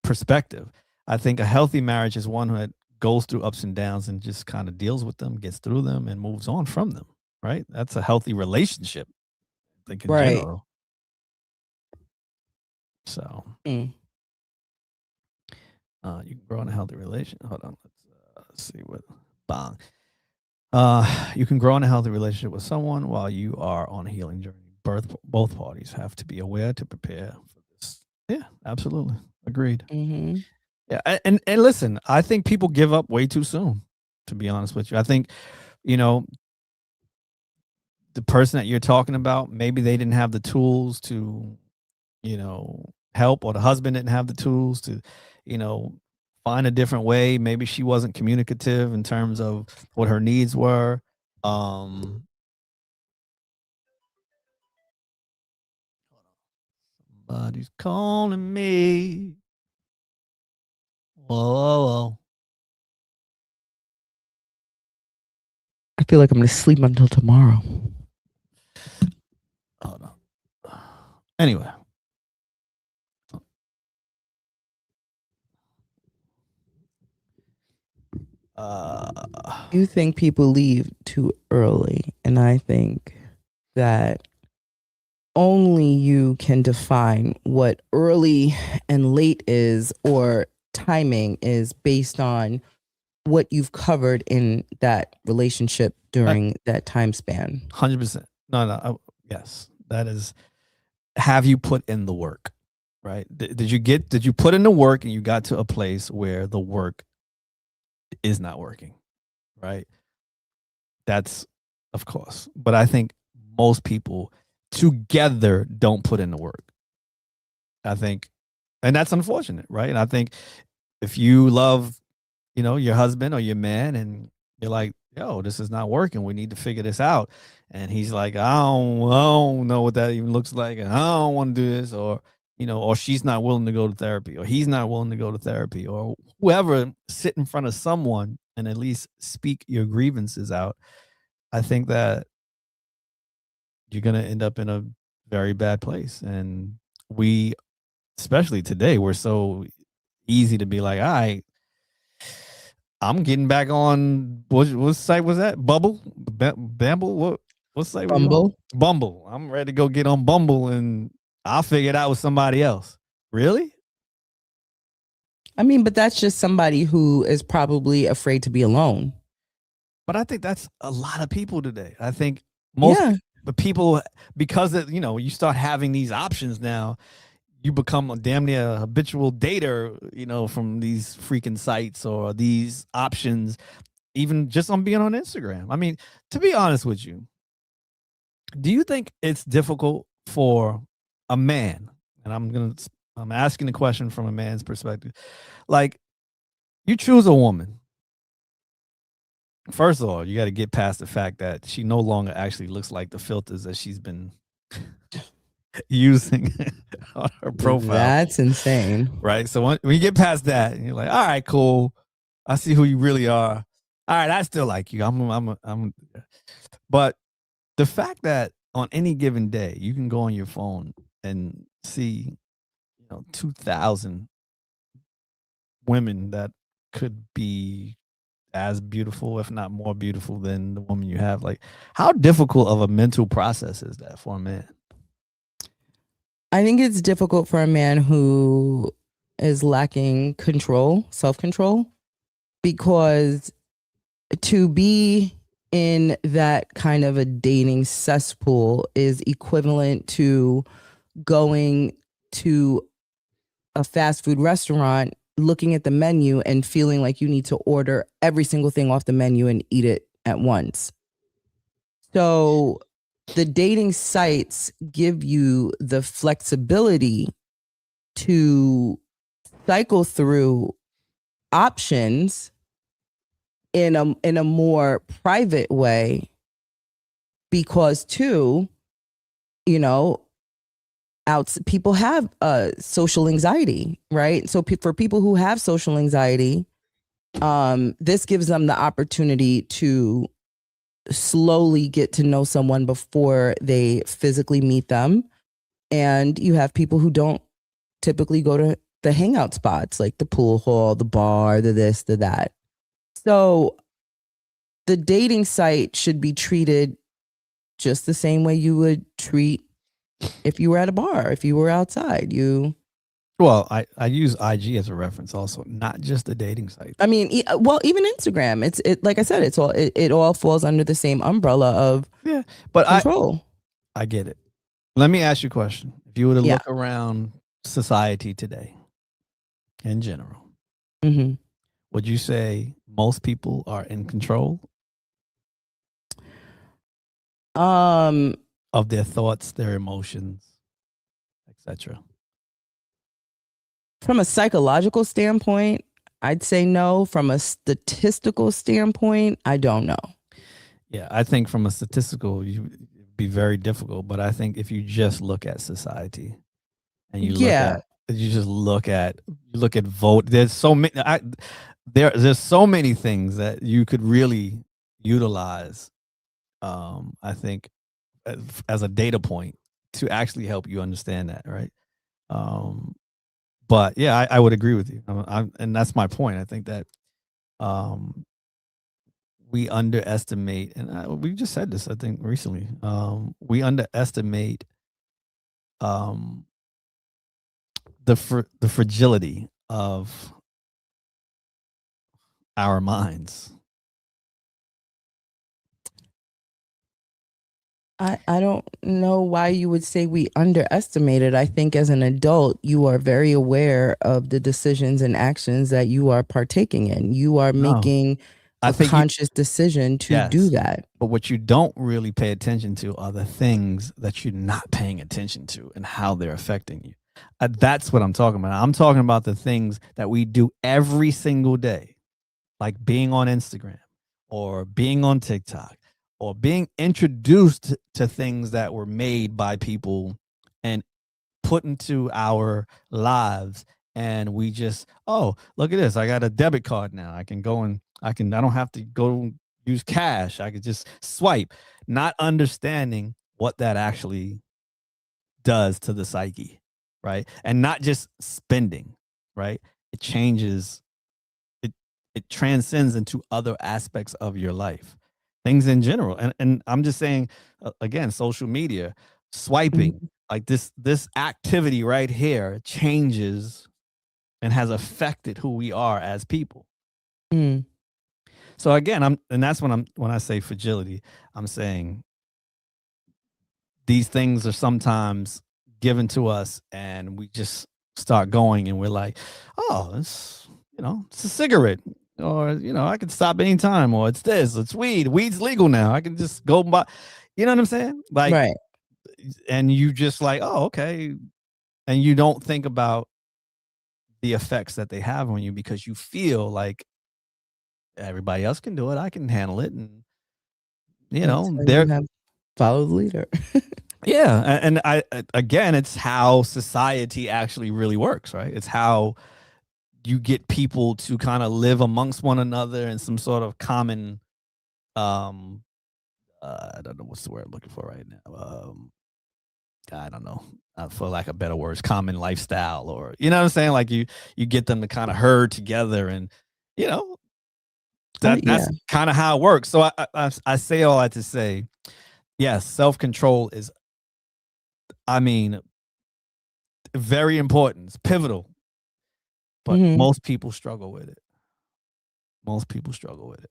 Speaker 1: perspective, I think a healthy marriage is one that goes through ups and downs and just kind of deals with them, gets through them, and moves on from them, right? That's a healthy relationship, I think, in general. So you can grow in a healthy relationship. Hold on, let's see what bong. You can grow in a healthy relationship with someone while you are on a healing journey. Both parties have to be aware to prepare for this. Yeah, absolutely. Agreed.
Speaker 2: Mm-hmm.
Speaker 1: Yeah, and listen, I think people give up way too soon, to be honest with you. I think, the person that you're talking about, maybe they didn't have the tools to, help, or the husband didn't have the tools to, find a different way. Maybe she wasn't communicative in terms of what her needs were. Um, somebody's calling me. Whoa, whoa, whoa.
Speaker 2: I feel like I'm going to sleep until tomorrow.
Speaker 1: Hold on. Anyway.
Speaker 2: You think people leave too early, and I think that only you can define what early and late is, or timing is, based on what you've covered in that relationship during that time span.
Speaker 1: 100%. No. Yes, that is. Have you put in the work? Right? Did you put in the work and you got to a place where the work is not working? Right? That's of course. But I think most people together don't put in the work. I think, and that's unfortunate, right? And I think if you love, your husband or your man, and you're like, yo, this is not working. We need to figure this out. And he's like, I don't know what that even looks like. And I don't want to do this. Or she's not willing to go to therapy, or he's not willing to go to therapy, or whoever, sit in front of someone and at least speak your grievances out. I think that you're going to end up in a very bad place. And we, especially today, we're so easy to be like, all right, I'm getting back on what site was that? Bubble? Bamble? What site was
Speaker 2: Bumble?
Speaker 1: Bumble. I'm ready to go get on Bumble and I'll figure it out with somebody else. Really?
Speaker 2: I mean, but that's just somebody who is probably afraid to be alone.
Speaker 1: But I think that's a lot of people today. I think most people, because you start having these options now, you become a damn near habitual dater, from these freaking sites or these options, even just on being on Instagram. I mean, to be honest with you, do you think it's difficult for a man? And I'm asking the question from a man's perspective. Like, you choose a woman. First of all, you got to get past the fact that she no longer actually looks like the filters that she's been using on her profile.
Speaker 2: That's insane.
Speaker 1: Right? So when you get past that, and you're like, all right, cool. I see who you really are. All right, I still like you. But the fact that on any given day, you can go on your phone and see, 2,000 women that could be as beautiful, if not more beautiful than the woman you have. Like, how difficult of a mental process is that for a man?
Speaker 2: I think it's difficult for a man who is lacking control, self-control, because to be in that kind of a dating cesspool is equivalent to going to a fast food restaurant, looking at the menu and feeling like you need to order every single thing off the menu and eat it at once. So the dating sites give you the flexibility to cycle through options in a more private way, because too, people have social anxiety, right? So for people who have social anxiety, this gives them the opportunity to slowly get to know someone before they physically meet them. And you have people who don't typically go to the hangout spots, like the pool hall, the bar, the this, the that. So the dating site should be treated just the same way you would treat if you were at a bar, if you were outside.
Speaker 1: Well, I use IG as a reference also, not just the dating site.
Speaker 2: I mean, even Instagram. It like I said, it all falls under the same umbrella of
Speaker 1: but
Speaker 2: control.
Speaker 1: I get it. Let me ask you a question. If you were to look around society today, in general, would you say most people are in control of their thoughts, their emotions, etc.?
Speaker 2: From a psychological standpoint, I'd say no. From a statistical standpoint, I don't know.
Speaker 1: Yeah, I think from a statistical, it'd be very difficult. But I think if you just look at society and
Speaker 2: Yeah.
Speaker 1: you just look at vote, there's so many. There's so many things that you could really utilize. I think as a data point to actually help you understand that, right? Um, but yeah, I would agree with you, and that's my point. I think that um, we underestimate, and we just said this, I think, recently. We underestimate um, the fragility of our minds.
Speaker 2: I don't know why you would say we underestimate it. I think as an adult, you are very aware of the decisions and actions that you are partaking in. You are
Speaker 1: No,
Speaker 2: making
Speaker 1: I
Speaker 2: a
Speaker 1: think
Speaker 2: conscious decision to do
Speaker 1: yes,
Speaker 2: that.
Speaker 1: but what you don't really pay attention to are the things that you're not paying attention to and how they're affecting you. That's what I'm talking about. I'm talking about the things that we do every single day, like being on Instagram or being on TikTok or being introduced to things that were made by people and put into our lives. And we just, oh, look at this. I got a debit card now. I can go and I don't have to go use cash. I could just swipe, not understanding what that actually does to the psyche, right? And not just spending, right? It changes it it transcends into other aspects of your life, things in general. And I'm just saying, again, social media, swiping,
Speaker 2: Mhm.
Speaker 1: like this activity right here changes and has affected who we are as people.
Speaker 2: Mm.
Speaker 1: So again, and that's when I say fragility, I'm saying these things are sometimes given to us and we just start going and we're like, oh, it's a cigarette, or I can stop anytime, or it's this, it's weed's legal now, I can just go buy, you know what I'm saying, like,
Speaker 2: Right.
Speaker 1: and you just like, oh, okay, and you don't think about the effects that they have on you because you feel like everybody else can do it, I can handle it, and
Speaker 2: Until you
Speaker 1: they're
Speaker 2: have followed the leader.
Speaker 1: yeah, and again, it's how society actually really works, right? It's how you get people to kind of live amongst one another in some sort of common, um I don't know what's the word I'm looking for right now. I don't know, for lack of better words, common lifestyle, or you know what I'm saying, like you get them to kind of herd together, and you know
Speaker 2: Yeah.
Speaker 1: that's kind of how it works. So I say all that to say, yes, self-control is, I mean, very important, it's pivotal, but
Speaker 2: Hmm.
Speaker 1: most people struggle with it. Most people struggle with it.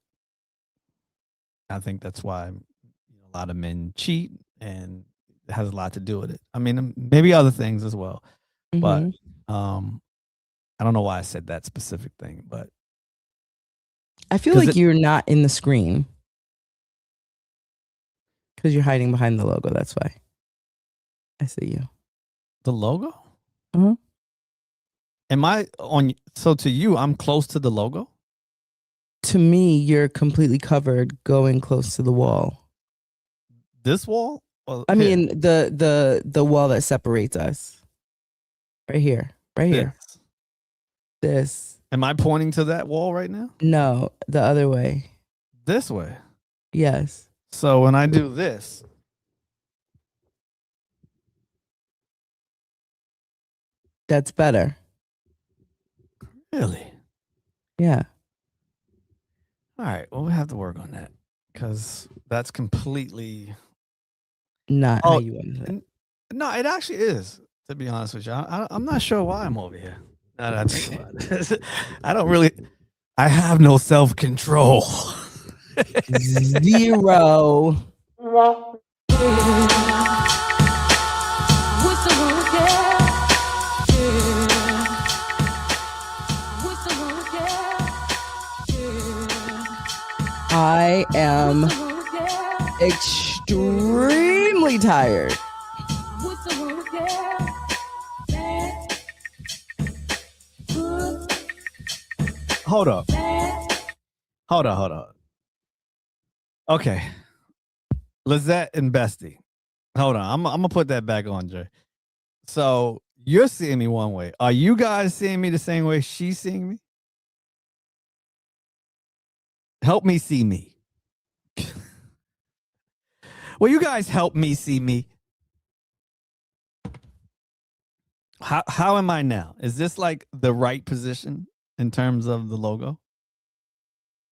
Speaker 1: I think that's why a lot of men cheat, and it has a lot to do with it. I mean, maybe other things as well, but
Speaker 2: Hmm.
Speaker 1: um, I don't know why I said that specific thing, but
Speaker 2: I feel
Speaker 1: because
Speaker 2: like you're not in the screen because you're hiding behind the logo. That's why I see you.
Speaker 1: the logo.
Speaker 2: Uh-huh.
Speaker 1: Am I on? So to you, I'm close to the logo.
Speaker 2: To me, you're completely covered going close to the wall.
Speaker 1: This wall? Or
Speaker 2: I
Speaker 1: here?
Speaker 2: mean, the wall that separates us. Right here. Right here.
Speaker 1: This.
Speaker 2: This.
Speaker 1: Am I pointing to that wall right now?
Speaker 2: No, the other way.
Speaker 1: This way.
Speaker 2: Yes.
Speaker 1: So when I do this,
Speaker 2: That's better.
Speaker 1: really?
Speaker 2: Yeah.
Speaker 1: All right. Well, we have to work on that because that's completely.
Speaker 2: Not how
Speaker 1: Oh,
Speaker 2: you wanted it.
Speaker 1: no, it actually is. To be honest with you, I'm not sure why I'm over here. Now that I think about it, I don't really. I have no self control.
Speaker 2: Zero. I am extremely tired.
Speaker 1: Hold up. Hold on. Okay. Lizette and Bestie. Hold on. I'm gonna put that back on, Jay. So you're seeing me one way. Are you guys seeing me the same way she's seeing me? Help me see me. Will you guys help me see me? How am I now? Is this like the right position in terms of the logo?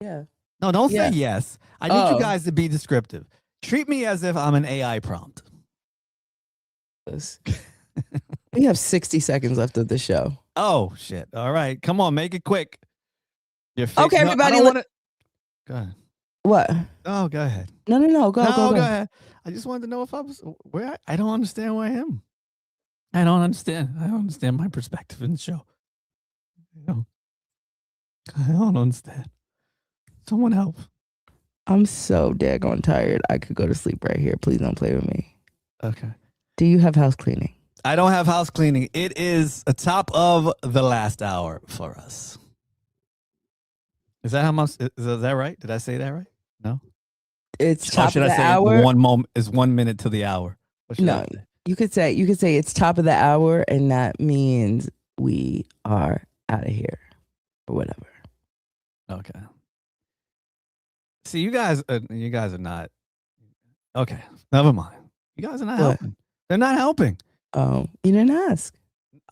Speaker 2: Yeah.
Speaker 1: No, don't
Speaker 2: Yeah.
Speaker 1: say yes. I need you
Speaker 2: Oh.
Speaker 1: guys to be descriptive. Treat me as if I'm an AI prompt.
Speaker 2: We have 60 seconds left of the show.
Speaker 1: Oh shit! All right, come on, make it quick. You're
Speaker 2: Okay,
Speaker 1: no,
Speaker 2: everybody.
Speaker 1: I don't wanna... Go ahead.
Speaker 2: What?
Speaker 1: Oh, go ahead.
Speaker 2: No. Go
Speaker 1: ahead. I just wanted to know if I was where. I don't understand where I am. I don't understand. I don't understand my perspective in the show. I don't understand. Someone help.
Speaker 2: I'm so daggone tired. I could go to sleep right here. Please don't play with me.
Speaker 1: Okay.
Speaker 2: Do you have house cleaning?
Speaker 1: I don't have house cleaning. It is a top of the last hour for us. Is that how much? Is that right? Did I say that right? No.
Speaker 2: It's
Speaker 1: Or
Speaker 2: top
Speaker 1: should
Speaker 2: of
Speaker 1: I
Speaker 2: the
Speaker 1: say
Speaker 2: hour.
Speaker 1: one moment is 1 minute to the hour? What should I
Speaker 2: No,
Speaker 1: say?
Speaker 2: you could say it's top of the hour, and that means we are out of here or whatever.
Speaker 1: Okay. See, you guys are not. Okay, never mind. You guys are not
Speaker 2: What?
Speaker 1: helping. They're not helping.
Speaker 2: Oh, you didn't ask.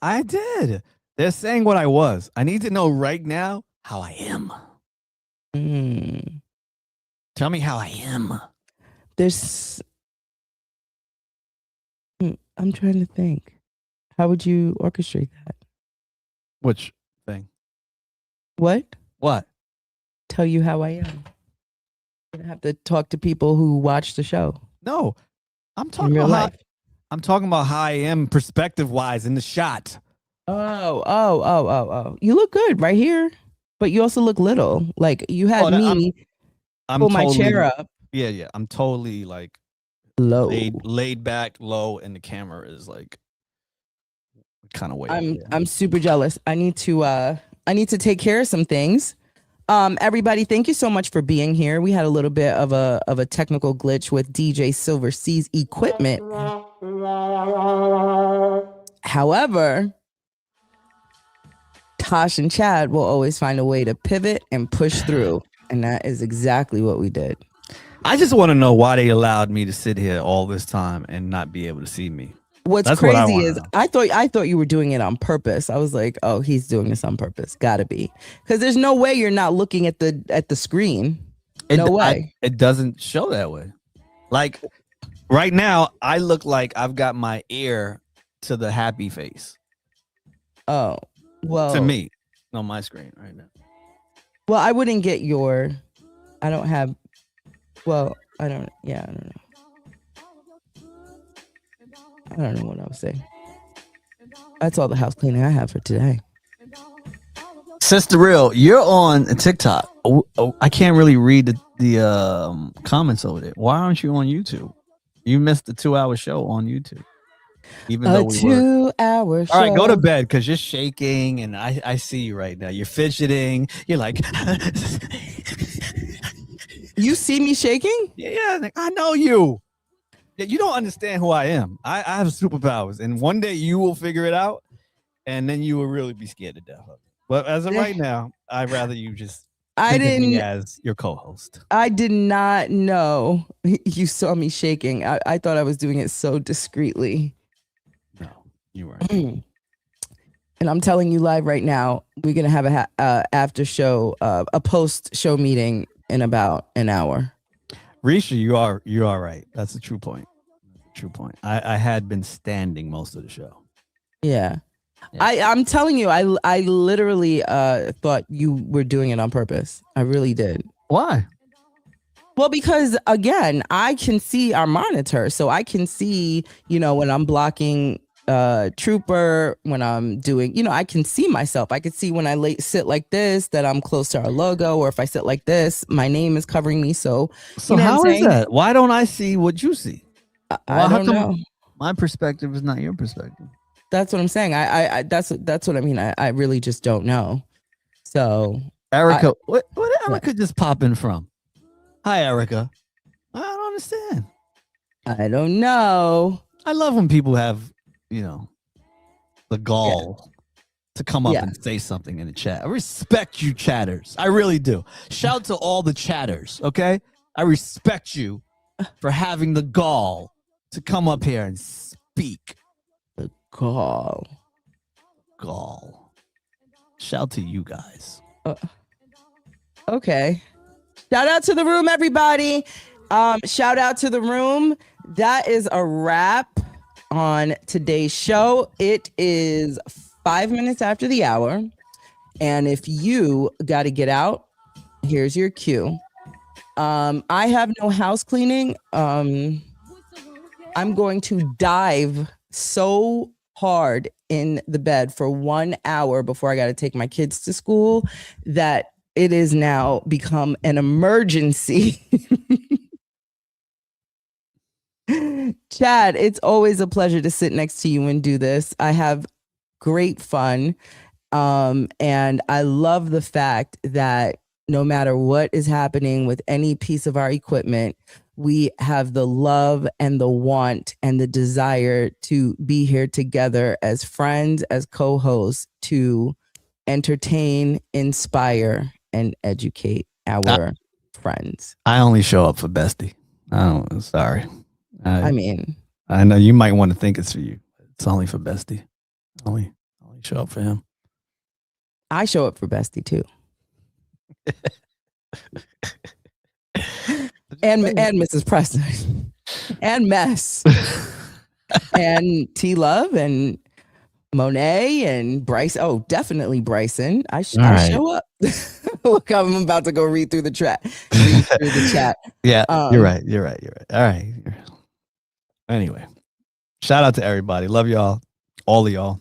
Speaker 1: I did. They're saying what I was. I need to know right now how I am.
Speaker 2: Mm.
Speaker 1: Tell me how I am.
Speaker 2: There's. I'm trying to think. How would you orchestrate that?
Speaker 1: Which thing?
Speaker 2: What?
Speaker 1: What?
Speaker 2: Tell you how I am. You're gonna have to talk to people who watch the show
Speaker 1: No, I'm
Speaker 2: in
Speaker 1: talking
Speaker 2: real
Speaker 1: about
Speaker 2: life.
Speaker 1: I'm talking about how I am perspective wise in the shot.
Speaker 2: Oh. You look good right here, but you also look little. Like you had me
Speaker 1: I'm
Speaker 2: pull my
Speaker 1: totally,
Speaker 2: chair up
Speaker 1: Yeah. I'm totally like
Speaker 2: low.
Speaker 1: laid back, low, and the camera is like kind of way.
Speaker 2: I'm super jealous. I need to take care of some things. Everybody, thank you so much for being here. We had a little bit of a technical glitch with DJ Silver C's equipment. However, Tash and Chad will always find a way to pivot and push through, and that is exactly what we did.
Speaker 1: I just want to know why they allowed me to sit here all this time and not be able to see me.
Speaker 2: What's
Speaker 1: That's what I
Speaker 2: crazy
Speaker 1: wanna
Speaker 2: is
Speaker 1: know.
Speaker 2: I thought you were doing it on purpose. I was like, oh, he's doing this on purpose. Gotta be. Because there's no way you're not looking at the screen. No way.
Speaker 1: It doesn't show that way. Like right now, I look like I've got my ear to the happy face.
Speaker 2: Oh, well.
Speaker 1: To me, on my screen right now.
Speaker 2: Well, I wouldn't get your. I don't have. Well, I don't. Yeah, I don't know. I don't know what I was saying. That's all the house cleaning I have for today.
Speaker 1: Sister Real, you're on TikTok. I can't really read the comments over there. Why aren't you on YouTube? You missed the 2-hour show on YouTube. Even though we were
Speaker 2: 2-hour show.
Speaker 1: All right, go to bed because you're shaking and I see you right now. You're fidgeting. You're like,
Speaker 2: you see me shaking?
Speaker 1: Yeah, like, I know you. You don't understand who I am. I have superpowers, and one day you will figure it out, and then you will really be scared to death of it. But as of right now, I'd rather you just think of me as your co-host.
Speaker 2: I did not know you saw me shaking. I thought I was doing it so discreetly.
Speaker 1: No, you weren't.
Speaker 2: And I'm telling you live right now, we're gonna have a after show, a post show meeting in about an hour.
Speaker 1: Risha, you are right. That's a true point. True point. I had been standing most of the show.
Speaker 2: Yeah. I'm telling you, I literally thought you were doing it on purpose. I really did.
Speaker 1: Why?
Speaker 2: Well, because again, I can see our monitor, so I can see, when I'm blocking Trooper, when I'm doing, I can see myself. I could see when I sit like this that I'm close to our logo, or if I sit like this, my name is covering me. So
Speaker 1: how is that? Why don't I see what you see?
Speaker 2: I don't know.
Speaker 1: My perspective is not your perspective.
Speaker 2: That's what I'm saying. I that's what I mean. I really just don't know. So
Speaker 1: Erica, what did Erica just pop in from? Hi, Erica. I don't understand.
Speaker 2: I don't know.
Speaker 1: I love when people have, the gall to come up
Speaker 2: Yeah.
Speaker 1: and say something in the chat. I respect you, chatters. I really do. Shout to all the chatters, okay? I respect you for having the gall to come up here and speak.
Speaker 2: The gall.
Speaker 1: Gall. Shout to you guys.
Speaker 2: Okay. Shout out to the room, everybody. Shout out to the room. That is a wrap on today's show. It is 5 minutes after the hour. And if you got to get out, here's your cue. I have no house cleaning. I'm going to dive so hard in the bed for 1 hour before I got to take my kids to school that it is now become an emergency. Chad, it's always a pleasure to sit next to you and do this. I have great fun. And I love the fact that no matter what is happening with any piece of our equipment, we have the love and the want and the desire to be here together as friends, as co-hosts, to entertain, inspire, and educate our friends.
Speaker 1: I only show up for Bestie. Sorry.
Speaker 2: I mean,
Speaker 1: I know you might want to think it's for you. It's only for Bestie. Only show up for him.
Speaker 2: I show up for Bestie too. and Mrs. Preston and Mess and T Love and Monet and Bryce. Oh, definitely Bryson. I show up. Look, I'm about to go read through the chat.
Speaker 1: Yeah, you're right. All right. Anyway, shout out to everybody. Love y'all, all of y'all.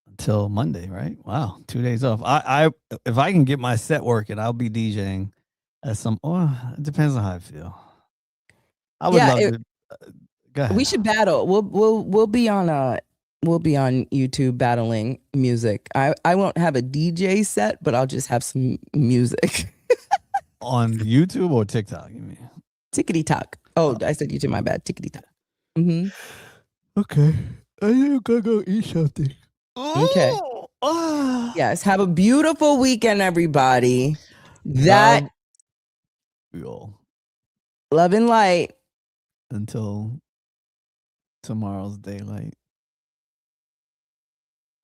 Speaker 1: Until Monday, right? Wow, 2 days off. I if I can get my set working, I'll be DJing at some. Oh, it depends on how I feel. I would love to. Go ahead.
Speaker 2: We should battle. We'll be on YouTube battling music. I won't have a DJ set, but I'll just have some music.
Speaker 1: On YouTube or TikTok, you mean?
Speaker 2: Tickety tock. Oh, I said YouTube, my bad. Tickety tock. Mm-hmm.
Speaker 1: Okay. I think I gotta go eat something.
Speaker 2: Okay. Yes. Have a beautiful weekend, everybody. Love and light.
Speaker 1: Until tomorrow's daylight.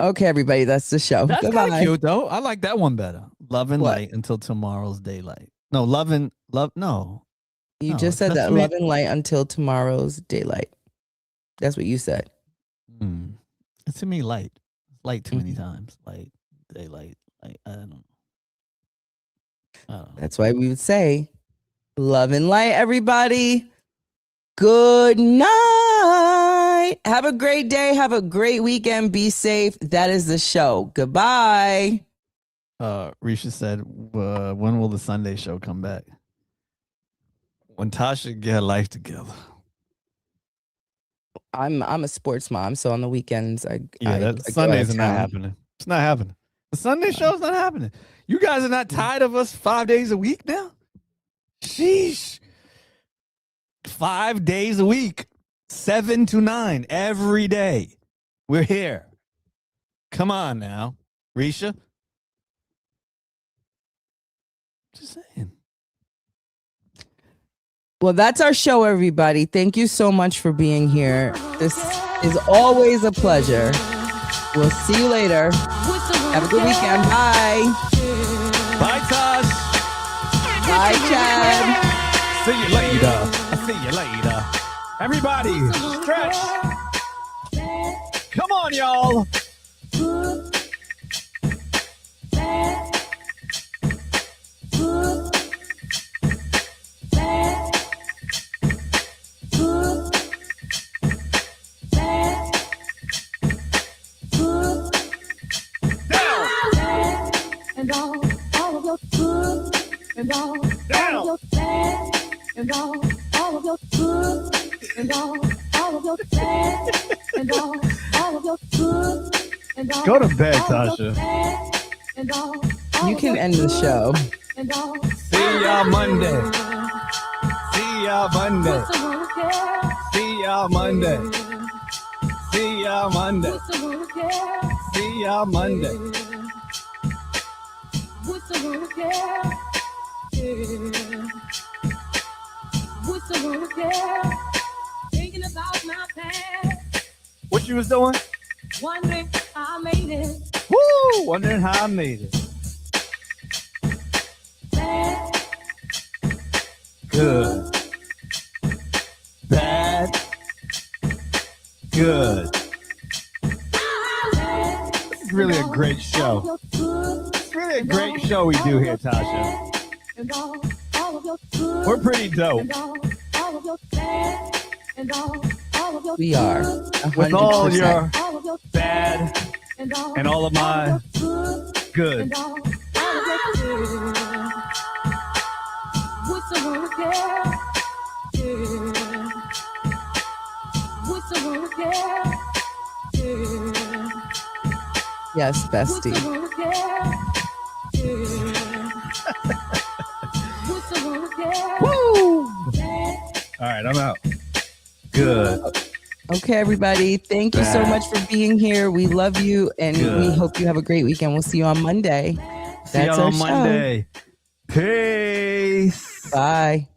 Speaker 2: Okay, everybody. That's the show.
Speaker 1: That's kind of cute, though. I like that one better. Love and light until tomorrow's daylight. No, no.
Speaker 2: You just said that. Love and light until tomorrow's daylight. That's what you said.
Speaker 1: It's to me light. Light too many times. Light, daylight. Light. I don't know.
Speaker 2: That's why we would say love and light, everybody. Good night. Have a great day. Have a great weekend. Be safe. That is the show. Goodbye.
Speaker 1: Risha said, when will the Sunday show come back? When Tasha get her life together.
Speaker 2: I'm a sports mom, so on the weekends I
Speaker 1: Sundays are not happening. It's not happening. The Sunday show's not happening. You guys are not tired of us 5 days a week now? Sheesh. 5 days a week, 7 to 9 every day. We're here. Come on now, Risha. Just saying.
Speaker 2: Well, that's our show, everybody. Thank you so much for being here. This is always a pleasure. We'll see you later. Have a good weekend. Bye.
Speaker 1: Bye, Tosh.
Speaker 2: Bye, Chad.
Speaker 1: See you later. I'll see you later. Everybody, stretch. Come on, y'all.
Speaker 3: And all of your good, and all of your bad, and all of your good, and all of your bad, and all of your good, and all.
Speaker 1: Go to bed, Tasha.
Speaker 2: You can end the show.
Speaker 1: See y'all Monday. y'all Monday. See y'all Monday. See y'all Monday. See y'all Monday.
Speaker 3: Thinking about my past.
Speaker 1: What you was doing?
Speaker 3: Wondering how I made it.
Speaker 1: Woo! Wondering how I made it.
Speaker 3: Bad.
Speaker 1: Good. Bad. Good. This is really a great show. It's really a great show we do here, Tasha. We're pretty dope.
Speaker 2: We are.
Speaker 1: With all
Speaker 2: 100%.
Speaker 1: your bad and all of my good.
Speaker 2: Yes, bestie.
Speaker 1: Woo! All right, I'm out. Good.
Speaker 2: Okay, everybody. Thank you so much for being here. We love you, and
Speaker 1: Good.
Speaker 2: we hope you have a great weekend. We'll see you on Monday.
Speaker 1: See y'all on Monday. Peace.
Speaker 2: Bye.